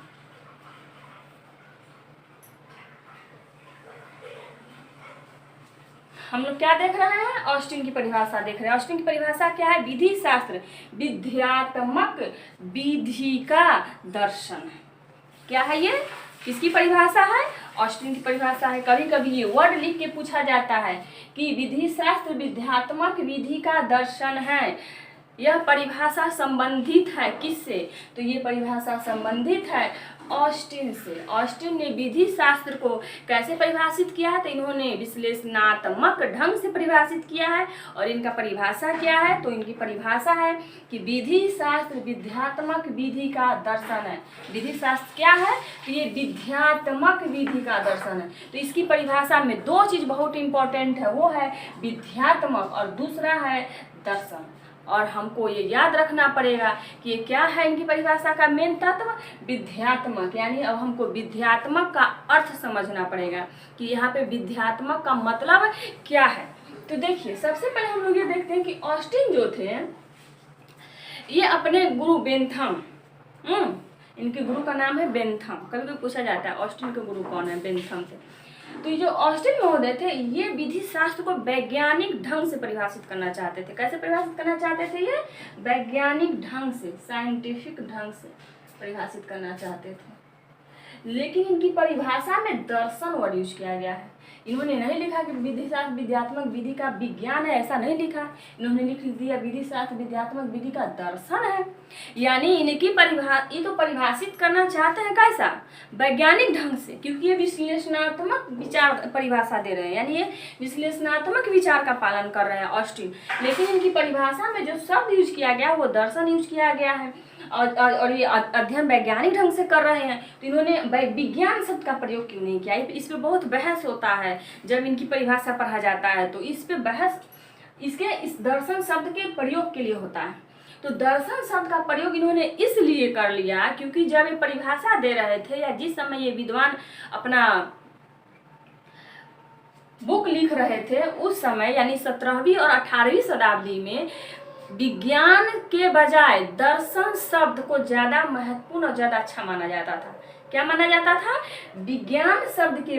हम लोग क्या देख रहे हैं? ऑस्टिन की परिभाषा देख रहे हैं। ऑस्टिन की परिभाषा क्या है? विधि शास्त्र विध्यात्मक विधि का दर्शन। क्या है ये? किसकी परिभाषा है? ऑस्टिन की परिभाषा है। कभी कभी ये वर्ड लिख के पूछा जाता है कि विधि शास्त्र विध्यात्मक विधि का दर्शन है। यह परिभाषा संबंधित है किससे? तो ये परिभाषा संबंधित है ऑस्टिन से। ऑस्टिन ने विधि शास्त्र को कैसे परिभाषित किया है? तो इन्होंने विश्लेषणात्मक ढंग से परिभाषित किया है। और इनका परिभाषा क्या है? तो इनकी परिभाषा है कि विधि शास्त्र विध्यात्मक विधि का दर्शन है। विधि शास्त्र क्या है? तो ये विध्यात्मक विधि का दर्शन है। तो इसकी परिभाषा में दो चीज बहुत इंपॉर्टेंट है, वो है विध्यात्मक और दूसरा है दर्शन। और हमको ये याद रखना पड़ेगा कि ये क्या है इनकी परिभाषा का मेन तत्व? विध्यात्मक। यानी अब हमको विध्यात्मक का अर्थ समझना पड़ेगा कि यहाँ पे विध्यात्मक का मतलब क्या है। तो देखिए, सबसे पहले हम लोग ये देखते हैं कि ऑस्टिन जो थे ये अपने गुरु बेंथम, इनके गुरु का नाम है बेंथम। कभी कभी पूछा जाता है ऑस्टिन के गुरु कौन है? बेंथम से। तो ये जो ऑस्टिन महोदय थे ये विधि शास्त्र को वैज्ञानिक ढंग से परिभाषित करना चाहते थे। कैसे परिभाषित करना चाहते थे? ये वैज्ञानिक ढंग से, साइंटिफिक ढंग से परिभाषित करना चाहते थे। लेकिन इनकी परिभाषा में दर्शन वर्ड यूज किया गया है। इन्होंने नहीं लिखा कि विधि शास्त्र विध्यात्मक विधि का विज्ञान है, ऐसा नहीं लिखा। इन्होंने लिख दिया विधि शास्त्र विध्यात्मक विधि का दर्शन है। यानी इनकी ये तो परिभाषित करना चाहते हैं कैसा? वैज्ञानिक ढंग से, क्योंकि ये विश्लेषणात्मक विचार परिभाषा दे रहे हैं। यानी ये विश्लेषणात्मक विचार का पालन कर रहे हैं ऑस्टिन। लेकिन इनकी परिभाषा में जो शब्द यूज किया गया वो दर्शन यूज किया गया है। और ये अध्ययन वैज्ञानिक ढंग से कर रहे हैं। तो इन्होंने विज्ञान शब्द का प्रयोग क्यों नहीं किया? इस पे बहुत बहस होता है जब इनकी परिभाषा पढ़ा जाता है। तो इस पे बहस इस दर्शन शब्द के प्रयोग के लिए होता है। तो दर्शन शब्द का प्रयोग इन्होंने इसलिए कर लिया क्योंकि जब ये परिभाषा दे रहे थे या जिस समय ये विद्वान अपना बुक लिख रहे थे उस समय, यानी 17वीं और 18वीं शताब्दी में विज्ञान के बजाय दर्शन शब्द को ज्यादा महत्वपूर्ण और ज्यादा अच्छा माना जाता था। क्या माना जाता था? विज्ञान शब्द के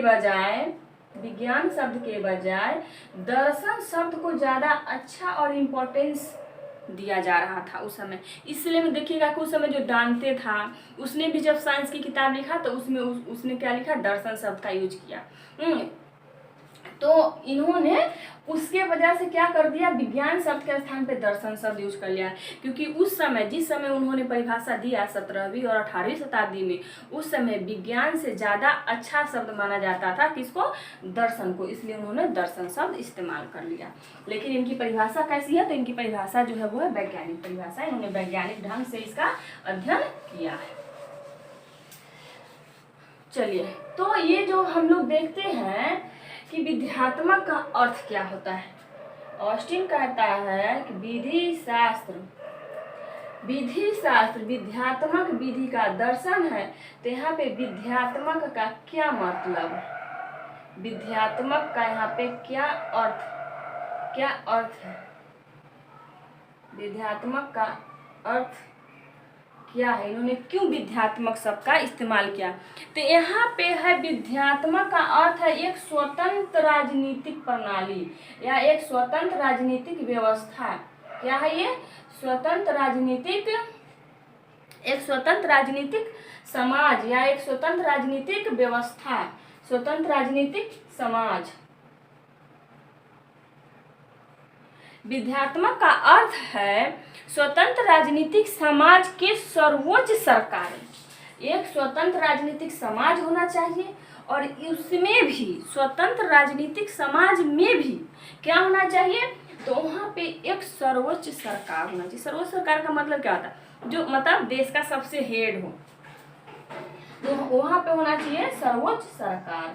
बजाय दर्शन शब्द को ज्यादा अच्छा और इम्पोर्टेंस दिया जा रहा था उस समय। इसलिए में देखिएगा कि उस समय जो डांटे था उसने भी जब साइंस की किताब लिखा तो उसमें उसने क्या लिखा? दर्शन शब्द का यूज किया। तो इन्होंने उसके वजह से क्या कर दिया? विज्ञान शब्द के स्थान पे दर्शन शब्द यूज कर लिया। क्योंकि उस समय जिस समय उन्होंने परिभाषा दिया 17वीं और 18वीं शताब्दी में, उस समय विज्ञान से ज्यादा अच्छा शब्द माना जाता था किसको? दर्शन को। इसलिए उन्होंने दर्शन शब्द इस्तेमाल कर लिया। लेकिन इनकी परिभाषा कैसी है? तो इनकी परिभाषा जो है वो है वैज्ञानिक परिभाषा। इन्होंने वैज्ञानिक ढंग से इसका अध्ययन किया है। चलिए, तो ये जो हम लोग देखते हैं कि विध्यात्मक का अर्थ क्या होता है। ऑस्टिन कहता है कि विधि शास्त्र विध्यात्मक विधि का दर्शन है। तो यहाँ पे विध्यात्मक का क्या मतलब? विध्यात्मक का यहाँ पे क्या अर्थ है? विध्यात्मक का अर्थ क्या है? इन्होंने क्यों विध्यात्मक शब्द का इस्तेमाल किया? तो यहाँ पे है विध्यात्मक का अर्थ है एक स्वतंत्र राजनीतिक प्रणाली या एक स्वतंत्र राजनीतिक व्यवस्था। क्या है ये? एक स्वतंत्र राजनीतिक समाज या एक स्वतंत्र राजनीतिक व्यवस्था, स्वतंत्र राजनीतिक समाज। विध्यात्मक का अर्थ है स्वतंत्र राजनीतिक समाज के सर्वोच्च सरकार। एक स्वतंत्र राजनीतिक समाज होना चाहिए और उसमें भी स्वतंत्र राजनीतिक समाज में भी क्या होना चाहिए? तो वहाँ पे एक सर्वोच्च सरकार होना चाहिए। सर्वोच्च सरकार का मतलब क्या होता है? जो मतलब देश का सबसे हेड हो, तो वहाँ पे होना चाहिए सर्वोच्च सरकार।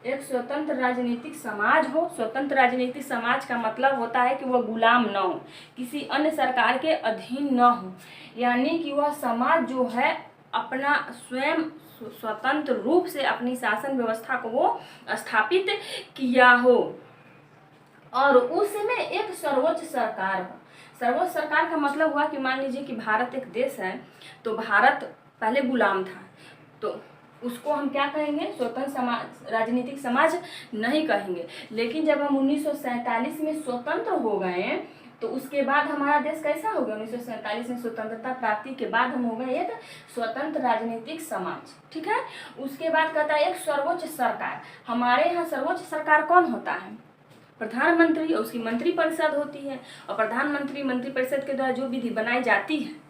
एक स्वतंत्र राजनीतिक समाज हो। स्वतंत्र राजनीतिक समाज का मतलब होता है कि वह गुलाम न हो, किसी अन्य सरकार के अधीन न हो। यानी कि वह समाज जो है अपना स्वयं स्वतंत्र रूप से अपनी शासन व्यवस्था को वो स्थापित किया हो और उसमें एक सर्वोच्च सरकार हो। सर्वोच्च सरकार का मतलब हुआ कि मान लीजिए कि भारत एक देश है, तो भारत पहले गुलाम था, तो उसको हम क्या कहेंगे, स्वतंत्र समाज, राजनीतिक समाज नहीं कहेंगे। लेकिन जब हम 1947 में स्वतंत्र हो गए, तो उसके बाद हमारा देश कैसा हो गया, 1947 में स्वतंत्रता प्राप्ति के बाद हम हो गए एक स्वतंत्र राजनीतिक समाज। ठीक है, उसके बाद कहता है एक सर्वोच्च सरकार। हमारे यहाँ सर्वोच्च सरकार कौन होता है, प्रधानमंत्री, और उसकी मंत्रिपरिषद होती है, और प्रधानमंत्री मंत्रिपरिषद के द्वारा जो विधि बनाई जाती है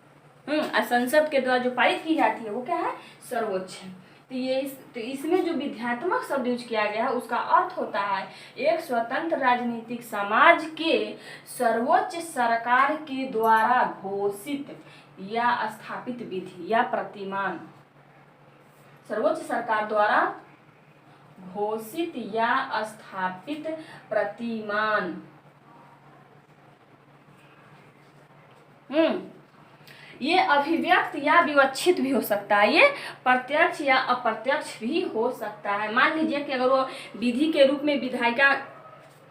और संसद के द्वारा जो पारित की जाती है वो क्या है, सर्वोच्च है। तो इसमें जो विध्यात्मक शब्द यूज किया गया है उसका अर्थ होता है एक स्वतंत्र राजनीतिक समाज के सर्वोच्च सरकार के द्वारा घोषित या स्थापित विधि या प्रतिमान। सर्वोच्च सरकार द्वारा घोषित या स्थापित प्रतिमान। ये अभिव्यक्त या विवक्षित भी हो सकता है, ये प्रत्यक्ष या अप्रत्यक्ष भी हो सकता है। मान लीजिए कि अगर वो विधि के रूप में विधायिका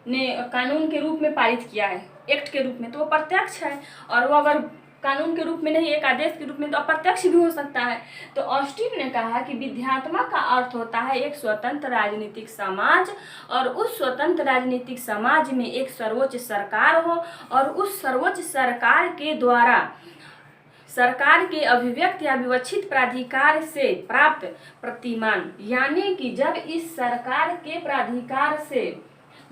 ने कानून के रूप में पारित किया है, एक्ट के रूप में, तो वो प्रत्यक्ष है, और वो अगर कानून के रूप में नहीं, एक आदेश के रूप में, तो अप्रत्यक्ष भी हो सकता है। तो ऑस्टिन ने कहा कि विध्यात्मक का अर्थ होता है एक स्वतंत्र राजनीतिक समाज, और उस स्वतंत्र राजनीतिक समाज में एक सर्वोच्च सरकार हो, और उस सर्वोच्च सरकार के द्वारा सरकार के अभिव्यक्त या विवक्षित प्राधिकार से प्राप्त प्रतिमान। यानी कि जब इस सरकार के प्राधिकार से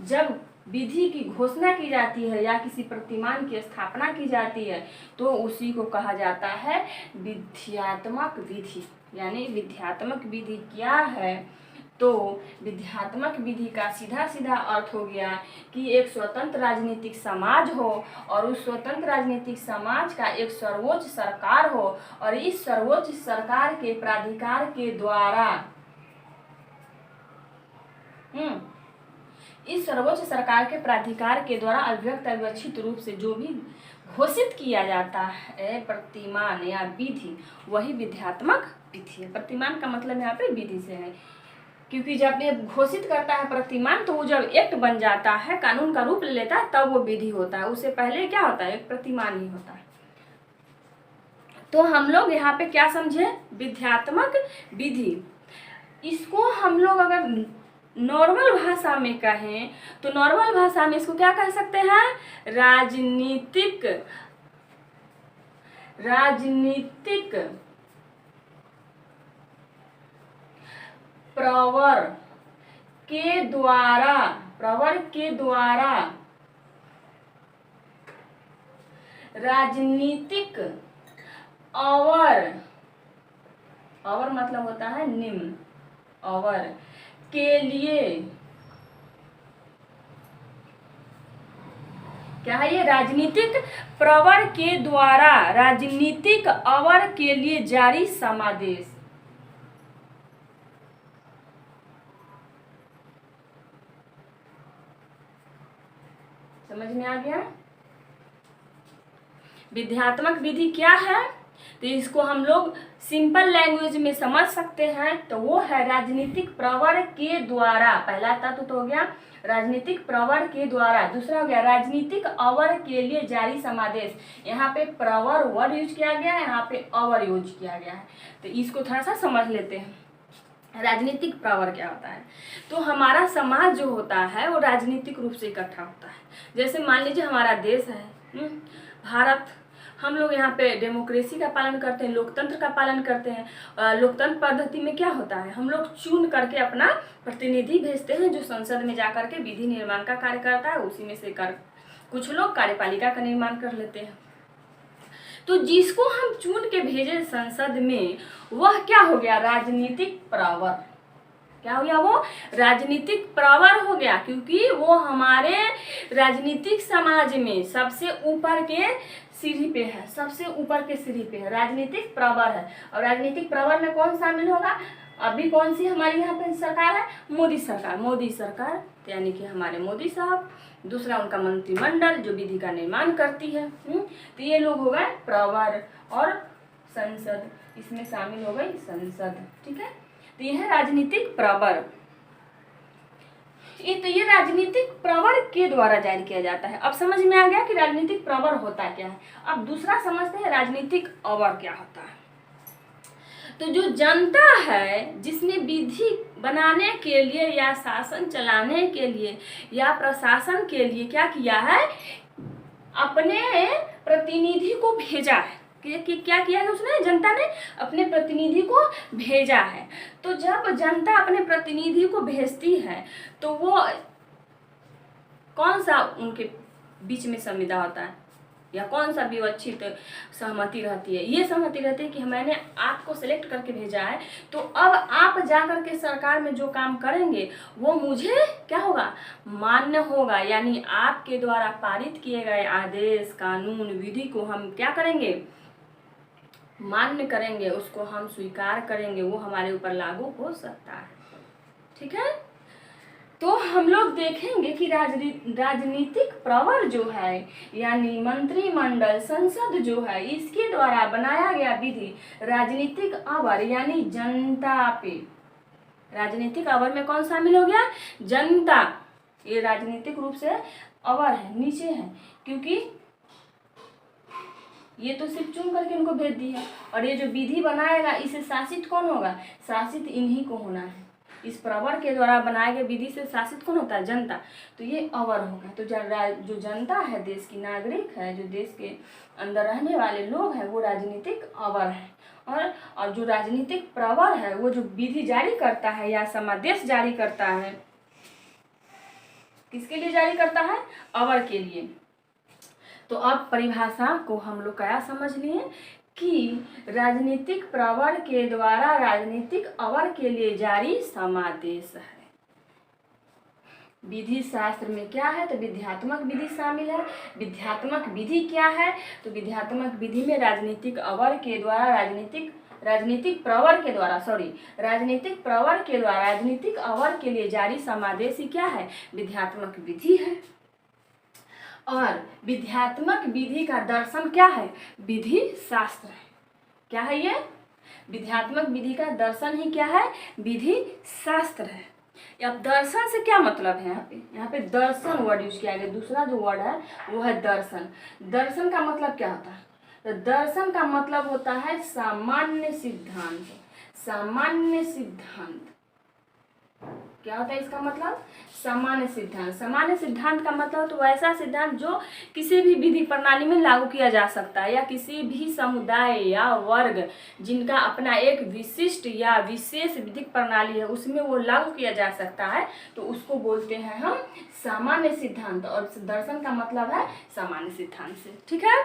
जब विधि की घोषणा की जाती है या किसी प्रतिमान की स्थापना की जाती है, तो उसी को कहा जाता है विध्यात्मक विधि। यानी विध्यात्मक विधि क्या है, तो विध्यात्मक विधि का सीधा सीधा अर्थ हो गया कि एक स्वतंत्र राजनीतिक समाज हो, और उस स्वतंत्र राजनीतिक समाज का एक सर्वोच्च सरकार हो, और इस सर्वोच्च सरकार के प्राधिकार के द्वारा इस सर्वोच्च सरकार के प्राधिकार के द्वारा अभिव्यक्त अविवक्षित रूप से जो भी घोषित किया जाता है प्रतिमान या विधि, वही विध्यात्मक विधि है। प्रतिमान का मतलब यहाँ पे विधि से है, क्योंकि जब ये घोषित करता है प्रतिमान, तो वो जब एक्ट बन जाता है, कानून का रूप ले लेता है, तब वो विधि होता है। उससे पहले क्या होता है, एक प्रतिमान ही होता है। तो हम लोग यहाँ पे क्या समझे, विध्यात्मक विधि। इसको हम लोग अगर नॉर्मल भाषा में कहें, तो नॉर्मल भाषा में इसको क्या कह सकते हैं, राजनीतिक प्रवर के द्वारा राजनीतिक अवर मतलब होता है निम्न, अवर के लिए क्या है, ये राजनीतिक प्रवर के द्वारा राजनीतिक अवर के लिए जारी समादेश। समझ में आ गया। विध्यात्मक विधि क्या है, तो इसको हम लोग सिंपल लैंग्वेज में समझ सकते हैं, तो वो है राजनीतिक प्रवर के द्वारा। पहला तत्व तो हो गया राजनीतिक प्रवर के द्वारा, दूसरा हो गया राजनीतिक अवर के लिए जारी समादेश। यहाँ पे प्रवर वर्ड यूज किया गया है, यहाँ पे अवर यूज किया गया है, तो इसको थोड़ा सा समझ लेते हैं। राजनीतिक प्रवर क्या होता है, तो हमारा समाज जो होता है वो राजनीतिक रूप से इकट्ठा होता है। जैसे मान लीजिए हमारा देश है भारत, हम लोग यहाँ पे डेमोक्रेसी का पालन करते हैं, लोकतंत्र का पालन करते हैं। लोकतंत्र पद्धति में क्या होता है, हम लोग चुन करके अपना प्रतिनिधि भेजते हैं, जो संसद में जा करके विधि निर्माण का कार्य करता है। उसी में से कुछ लोग कार्यपालिका का निर्माण कर लेते हैं। तो जिसको हम चुन के भेजे संसद में, वह क्या हो गया, राजनीतिक प्रवर। क्या हो गया, वो राजनीतिक प्रवर हो गया, क्योंकि वो हमारे राजनीतिक समाज में सबसे ऊपर के सीढ़ी पे है, सबसे ऊपर के सीढ़ी पे है, राजनीतिक प्रवर है। और राजनीतिक प्रवर में कौन शामिल होगा, अभी कौन सी हमारी यहाँ पे सरकार है, मोदी सरकार, यानी कि हमारे मोदी साहब, दूसरा उनका मंत्रिमंडल जो विधि का निर्माण करती है। तो ये लोग हो गए प्रवर, और संसद, इसमें शामिल हो गई संसद। ठीक है, तो यह है राजनीतिक प्रवर। ये राजनीतिक प्रवर के द्वारा जारी किया जाता है। अब समझ में आ गया कि राजनीतिक प्रवर होता क्या है। अब दूसरा समझते हैं राजनीतिक अवर क्या होता है। तो जो जनता है जिसने विधि बनाने के लिए या शासन चलाने के लिए या प्रशासन के लिए क्या किया है, अपने प्रतिनिधि को भेजा है कि क्या किया है उसने, जनता ने अपने प्रतिनिधि को भेजा है। तो जब जनता अपने प्रतिनिधि को भेजती है तो वो कौन सा उनके बीच में संविदा होता है या कौन सा विवक्षित सहमति रहती है, ये सहमति रहती है कि मैंने आपको सिलेक्ट करके भेजा है, तो अब आप जा कर के सरकार में जो काम करेंगे वो मुझे क्या होगा, मान्य होगा। यानी आपके द्वारा पारित किए गए आदेश, कानून, विधि को हम क्या करेंगे, मान्य करेंगे, उसको हम स्वीकार करेंगे, वो हमारे ऊपर लागू हो सकता है। ठीक है, तो हम लोग देखेंगे कि राजनीतिक प्रवर जो है यानी मंत्रिमंडल, संसद जो है, इसके द्वारा बनाया गया विधि राजनीतिक अवर यानी जनता पे, राजनीतिक अवर में कौन शामिल हो गया, जनता। ये राजनीतिक रूप से अवर है, नीचे है, क्योंकि ये तो सिर्फ चुन करके इनको भेज दी है। और ये जो विधि बनाएगा इसे शासित कौन होगा, शासित इन्हीं को होना है। इस प्रवर के द्वारा बनाए गए विधि से शासित कौन होता है, जनता। तो ये अवर होगा। तो जो जनता है, देश की नागरिक है, जो देश के अंदर रहने वाले लोग हैं, वो राजनीतिक अवर है। और जो राजनीतिक प्रवर है वो जो विधि जारी करता है या समादेश जारी करता है, किसके लिए जारी करता है, अवर के लिए। तो अब परिभाषा को हम लोग क्या समझ लिए कि राजनीतिक प्रवर के द्वारा राजनीतिक अवर के लिए जारी समादेश है। विधि शास्त्र में क्या है, तो विध्यात्मक विधि शामिल है। विध्यात्मक विधि क्या है, तो विध्यात्मक विधि में राजनीतिक अवर के द्वारा राजनीतिक प्रवर के द्वारा राजनीतिक अवर के लिए जारी समादेश ही क्या है, विध्यात्मक विधि है। और विध्यात्मक विधि का दर्शन क्या है, विधि शास्त्र है। क्या है ये, विध्यात्मक विधि का दर्शन ही क्या है, विधि शास्त्र है। अब दर्शन से क्या मतलब है, यहाँ पे दर्शन वर्ड यूज किया गया। दूसरा जो वर्ड है वो है दर्शन। दर्शन का मतलब क्या होता है, तो दर्शन का मतलब होता है सामान्य सिद्धांत। सामान्य सिद्धांत क्या होता है, इसका मतलब सामान्य सिद्धांत। सामान्य सिद्धांत का मतलब तो वैसा सिद्धांत जो किसी भी विधि प्रणाली में लागू किया जा सकता है, या किसी भी समुदाय या वर्ग जिनका अपना एक विशिष्ट या विशेष विधिक प्रणाली है उसमें वो लागू किया जा सकता है, तो उसको बोलते हैं हम सामान्य सिद्धांत। और दर्शन का मतलब है सामान्य सिद्धांत से। ठीक है,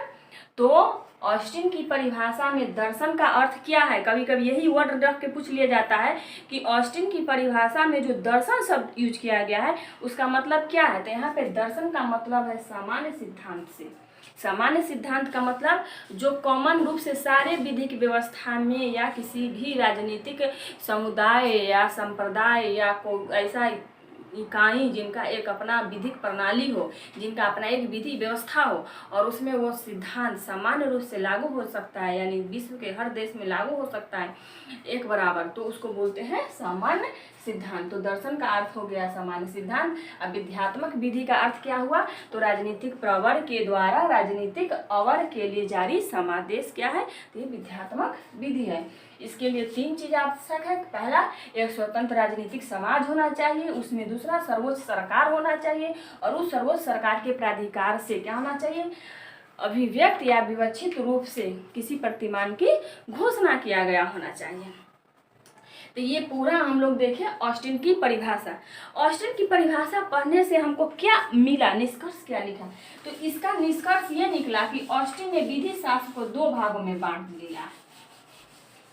तो ऑस्टिन की परिभाषा में दर्शन का अर्थ क्या है, कभी कभी यही वर्ड रख के पूछ लिया जाता है कि ऑस्टिन की परिभाषा में जो दर्शन शब्द यूज किया गया है उसका मतलब क्या है। तो यहाँ पे दर्शन का मतलब है सामान्य सिद्धांत से। सामान्य सिद्धांत का मतलब जो कॉमन रूप से सारे विधिक व्यवस्था में या किसी भी राजनीतिक समुदाय या संप्रदाय या कोई ऐसा इकाई जिनका एक अपना विधिक प्रणाली हो, जिनका अपना एक विधि व्यवस्था हो और उसमें वो सिद्धांत सामान्य रूप से लागू हो सकता है, यानी विश्व के हर देश में लागू हो सकता है एक बराबर, तो उसको बोलते हैं सामान्य सिद्धांत। तो दर्शन का अर्थ हो गया सामान्य सिद्धांत। अब विध्यात्मक विधि का अर्थ क्या हुआ, तो राजनीतिक प्रवर के द्वारा राजनीतिक अवर के लिए जारी समादेश क्या है, तो ये विध्यात्मक विधि है। इसके लिए 3 चीज आवश्यक है। पहला, एक स्वतंत्र राजनीतिक समाज होना चाहिए, उसमें दूसरा सर्वोच्च सरकार होना चाहिए, और उस सर्वोच्च सरकार के प्राधिकार से क्या होना चाहिए, अभिव्यक्त या विवक्षित रूप से किसी प्रतिमान की घोषणा किया गया होना चाहिए। तो ये पूरा हम लोग देखें ऑस्टिन की परिभाषा। ऑस्टिन की परिभाषा पढ़ने से हमको क्या मिला, निष्कर्ष क्या लिखा, तो इसका निष्कर्ष ये निकला कि ऑस्टिन ने विधि शास्त्र को 2 भागों में बांट दिया,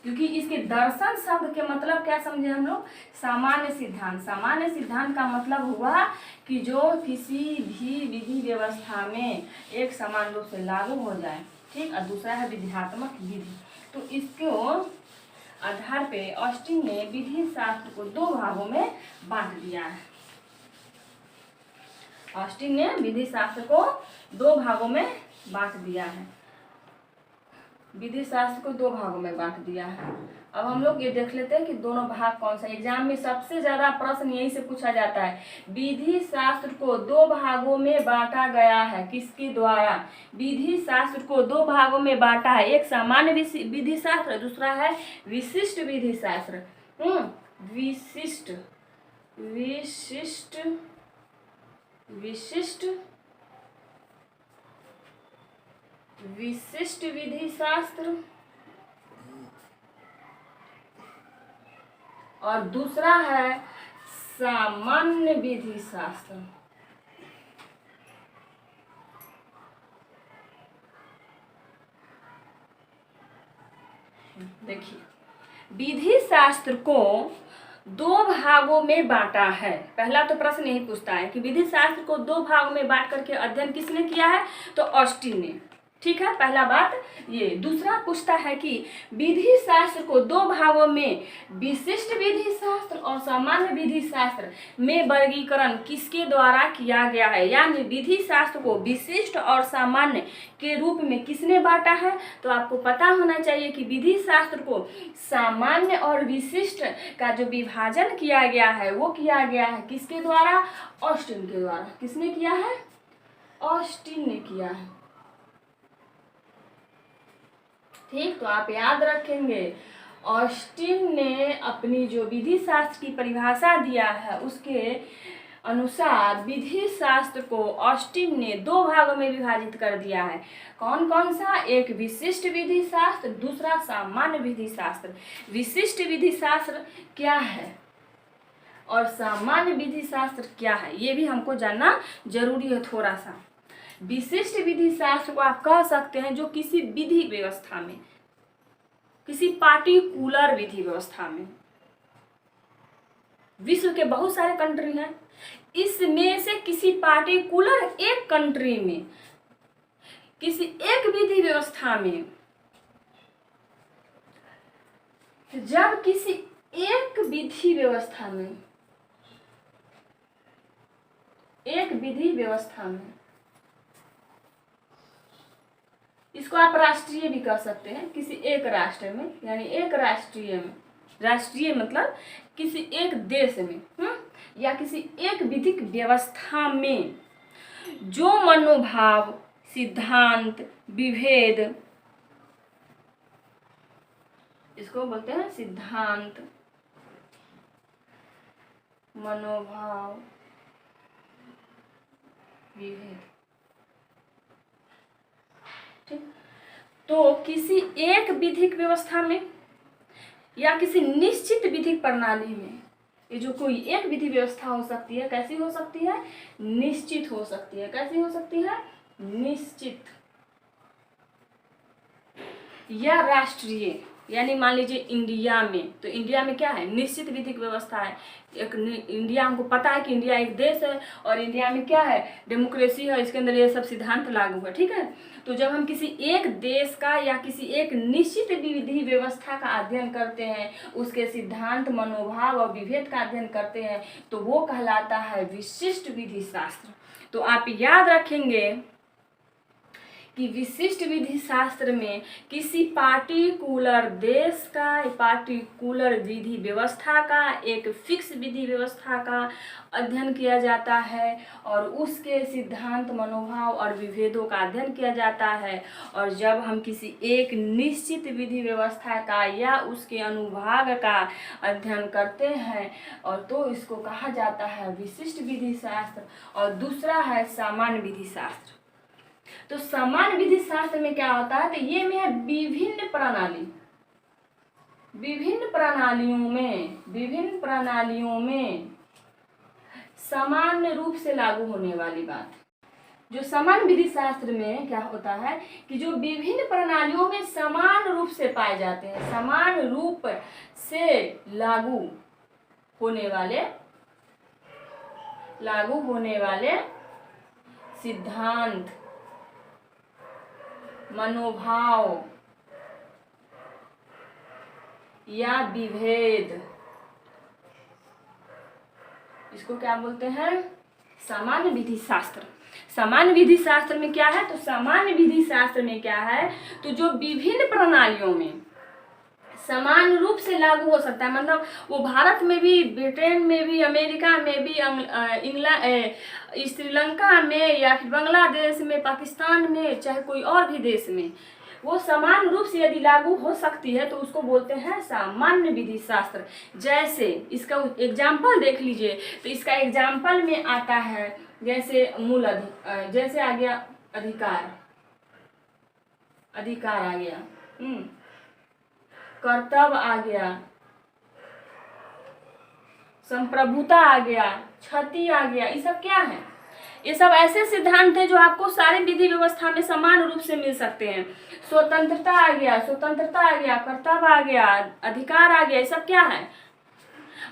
क्योंकि इसके दर्शन शब्द के मतलब क्या समझे हम लोग, सामान्य सिद्धांत। सामान्य सिद्धांत का मतलब हुआ कि जो किसी भी विधि व्यवस्था में एक समान रूप से लागू हो जाए, ठीक। और दूसरा है विध्यात्मक विधि। तो इसको आधार पे ऑस्टिन ने विधि शास्त्र को 2 भागों में बांट दिया है। ऑस्टिन ने विधि शास्त्र को 2 भागों में बांट दिया है। विधि शास्त्र को दो भागों में बांट दिया है। अब हम लोग ये देख लेते हैं कि दोनों भाग कौन सा। एग्जाम में सबसे ज्यादा प्रश्न यही से पूछा जाता है। विधि शास्त्र को दो भागों में बांटा गया है, किसके द्वारा? विधि शास्त्र को दो भागों में बांटा है, एक सामान्य विधि शास्त्र, दूसरा है विशिष्ट विधि शास्त्र। विशिष्ट विशिष्ट विशिष्ट विशिष्ट विधि शास्त्र और दूसरा है सामान्य विधि शास्त्र। देखिए, विधि शास्त्र को दो भागों में बांटा है। पहला तो प्रश्न यही पूछता है कि विधि शास्त्र को दो भागों में बांट करके अध्ययन किसने किया है? तो ऑस्टिन ने। ठीक है, पहला बात ये। दूसरा पूछता है कि विधि शास्त्र को दो भागों में विशिष्ट विधि शास्त्र और सामान्य विधि शास्त्र में वर्गीकरण किसके द्वारा किया गया है? यानी विधि शास्त्र को विशिष्ट और सामान्य के रूप में किसने बांटा है? तो आपको पता होना चाहिए कि विधि शास्त्र को सामान्य और विशिष्ट का जो विभाजन किया गया है वो किया गया है किसके द्वारा? ऑस्टिन के द्वारा। किसने किया है? ऑस्टिन ने किया है। ठीक, तो आप याद रखेंगे, ऑस्टिन ने अपनी जो विधि शास्त्र की परिभाषा दिया है उसके अनुसार विधि शास्त्र को ऑस्टिन ने दो भागों में विभाजित कर दिया है। कौन कौन सा? एक विशिष्ट विधि शास्त्र, दूसरा सामान्य विधि शास्त्र। विशिष्ट विधि शास्त्र क्या है और सामान्य विधि शास्त्र क्या है, ये भी हमको जानना जरूरी है थोड़ा सा। विशिष्ट विधि शास्त्र को आप कह सकते हैं जो किसी विधि व्यवस्था में, किसी पार्टिकुलर विधि व्यवस्था में, विश्व के बहुत सारे कंट्री हैं, इसमें से किसी पार्टिकुलर एक कंट्री में, किसी एक विधि व्यवस्था में, जब किसी एक विधि व्यवस्था में, एक विधि व्यवस्था में, इसको आप राष्ट्रीय भी कह सकते हैं, किसी एक राष्ट्र में, यानी एक राष्ट्रीय में, राष्ट्रीय मतलब किसी एक देश में, या किसी एक विधिक व्यवस्था में जो मनोभाव, सिद्धांत, विभेद, इसको बोलते हैं सिद्धांत, मनोभाव, विभेद। ठीक, तो किसी एक विधिक व्यवस्था में या किसी निश्चित विधिक प्रणाली में, ये जो कोई एक विधि व्यवस्था हो सकती है, कैसी हो सकती है? निश्चित हो सकती है। कैसी हो सकती है? निश्चित या राष्ट्रीय। यानी मान लीजिए इंडिया में, तो इंडिया में क्या है? निश्चित विधिक व्यवस्था है। एक इंडिया, हमको पता है कि इंडिया एक देश है और इंडिया में क्या है? डेमोक्रेसी है, इसके अंदर ये सब सिद्धांत लागू है। ठीक है, तो जब हम किसी एक देश का या किसी एक निश्चित विधि व्यवस्था का अध्ययन करते हैं, उसके सिद्धांत, मनोभाव और विभेद का अध्ययन करते हैं, तो वो कहलाता है विशिष्ट विधि शास्त्र। तो आप याद रखेंगे कि विशिष्ट विधि शास्त्र में किसी पार्टिकुलर देश का, पार्टिकुलर विधि व्यवस्था का, एक फिक्स विधि व्यवस्था का अध्ययन किया जाता है और उसके सिद्धांत, मनोभाव और विभेदों का अध्ययन किया जाता है। और जब हम किसी एक निश्चित विधि व्यवस्था का या उसके अनुभाग का अध्ययन करते हैं और तो इसको कहा जाता है विशिष्ट विधि शास्त्र। और दूसरा है सामान्य विधि शास्त्र। तो सामान्य विधि शास्त्र में क्या होता है? तो ये में है विभिन्न प्रणाली, विभिन्न प्रणालियों में समान रूप से लागू होने वाली बात। जो सामान्य विधि शास्त्र में क्या होता है कि जो विभिन्न प्रणालियों में समान रूप से पाए जाते हैं, समान रूप से लागू होने वाले सिद्धांत, मनोभाव या विभेद, इसको क्या बोलते हैं? सामान्य विधि शास्त्र। सामान्य विधि शास्त्र में क्या है, तो सामान्य विधि शास्त्र में क्या है, तो जो विभिन्न प्रणालियों में समान रूप से लागू हो सकता है, मतलब वो भारत में भी, ब्रिटेन में भी, अमेरिका में भी, इंग्लैंड, श्रीलंका में, या फिर बांग्लादेश में, पाकिस्तान में, चाहे कोई और भी देश में वो समान रूप से यदि लागू हो सकती है तो उसको बोलते हैं सामान्य विधि शास्त्र। जैसे इसका एग्जाम्पल देख लीजिए, तो इसका एग्जाम्पल में आता है जैसे जैसे आ गया अधिकार, अधिकार आ गया, कर्तव्य आ गया, संप्रभुता आ गया, क्षति आ गया। ये सब क्या है, ये सब ऐसे सिद्धांत है जो आपको सारे विधि व्यवस्था में समान रूप से मिल सकते हैं। स्वतंत्रता आ गया, कर्तव्य आ गया, अधिकार आ गया, ये सब क्या है,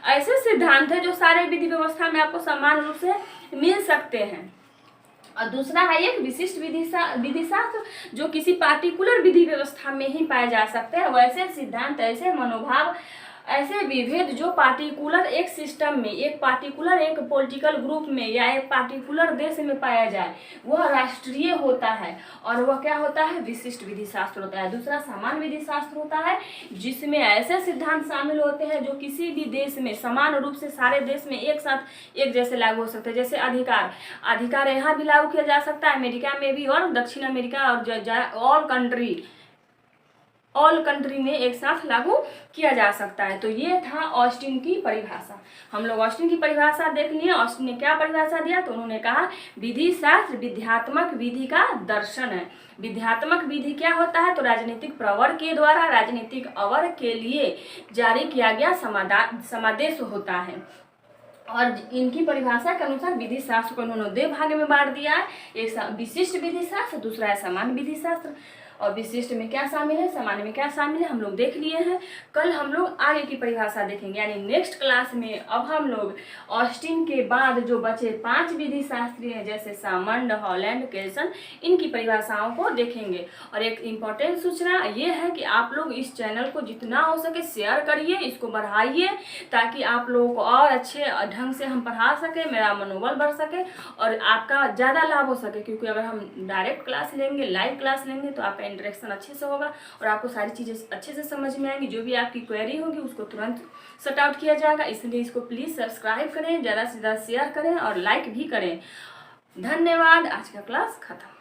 ऐसे सिद्धांत है जो सारे विधि व्यवस्था में आपको समान रूप से मिल सकते हैं। और दूसरा है एक विशिष्ट विधि शास्त्र, जो किसी पार्टिकुलर विधि व्यवस्था में ही पाए जा सकते हैं। वैसे सिद्धांत, ऐसे मनोभाव, ऐसे विभेद जो पार्टिकुलर एक सिस्टम में, एक पार्टिकुलर एक पॉलिटिकल ग्रुप में या एक पार्टिकुलर देश में पाया जाए, वह राष्ट्रीय होता है और वह क्या होता है, विशिष्ट विधि शास्त्र होता है। दूसरा सामान्य विधि शास्त्र होता है जिसमें ऐसे सिद्धांत शामिल होते हैं जो किसी भी देश में समान रूप से सारे देश में एक साथ एक जैसे लागू हो सकते हैं। जैसे अधिकार यहाँ भी लागू किया जा सकता है, अमेरिका में भी और दक्षिण अमेरिका और ऑल कंट्री में एक साथ लागू किया जा सकता है। तो ये था ऑस्टिन की परिभाषा। हम लोग ऑस्टिन की परिभाषा देख लिए। ऑस्टिन ने क्या परिभाषा दिया, तो उन्होंने कहा विधि शास्त्र विध्यात्मक विधि का दर्शन है। विध्यात्मक विधि क्या होता है, तो राजनीतिक प्रवर के द्वारा राजनीतिक अवर के लिए जारी किया गया समादेश होता है। और इनकी परिभाषा के अनुसार विधि शास्त्र को उन्होंने दो भाग में बांट दिया है, एक विशिष्ट विधि शास्त्र, दूसरा है सामान्य विधि शास्त्र। और विशिष्ट में क्या शामिल है, सामान्य में क्या शामिल है, हम लोग देख लिए हैं। कल हम लोग आगे की परिभाषा देखेंगे, यानी नेक्स्ट क्लास में अब हम लोग ऑस्टिन के बाद जो बचे 5 विधि शास्त्री हैं, जैसे सामंड, हॉलैंड, केल्सन, इनकी परिभाषाओं को देखेंगे। और एक इम्पॉर्टेंट सूचना ये है कि आप लोग इस चैनल को जितना हो सके शेयर करिए, इसको बढ़ाइए, ताकि आप लोगों को और अच्छे ढंग से हम पढ़ा सके, मेरा मनोबल बढ़ सके और आपका ज़्यादा लाभ हो सके। क्योंकि अगर हम डायरेक्ट क्लास लेंगे, लाइव क्लास लेंगे, तो आपका इंटरेक्शन अच्छे से होगा और आपको सारी चीज़ें अच्छे से समझ में आएंगी। जो भी आपकी क्वेरी होगी उसको तुरंत सॉर्ट आउट किया जाएगा। इसलिए इसको प्लीज़ सब्सक्राइब करें, ज़्यादा से ज़्यादा शेयर करें और लाइक भी करें। धन्यवाद। आज का क्लास खत्म।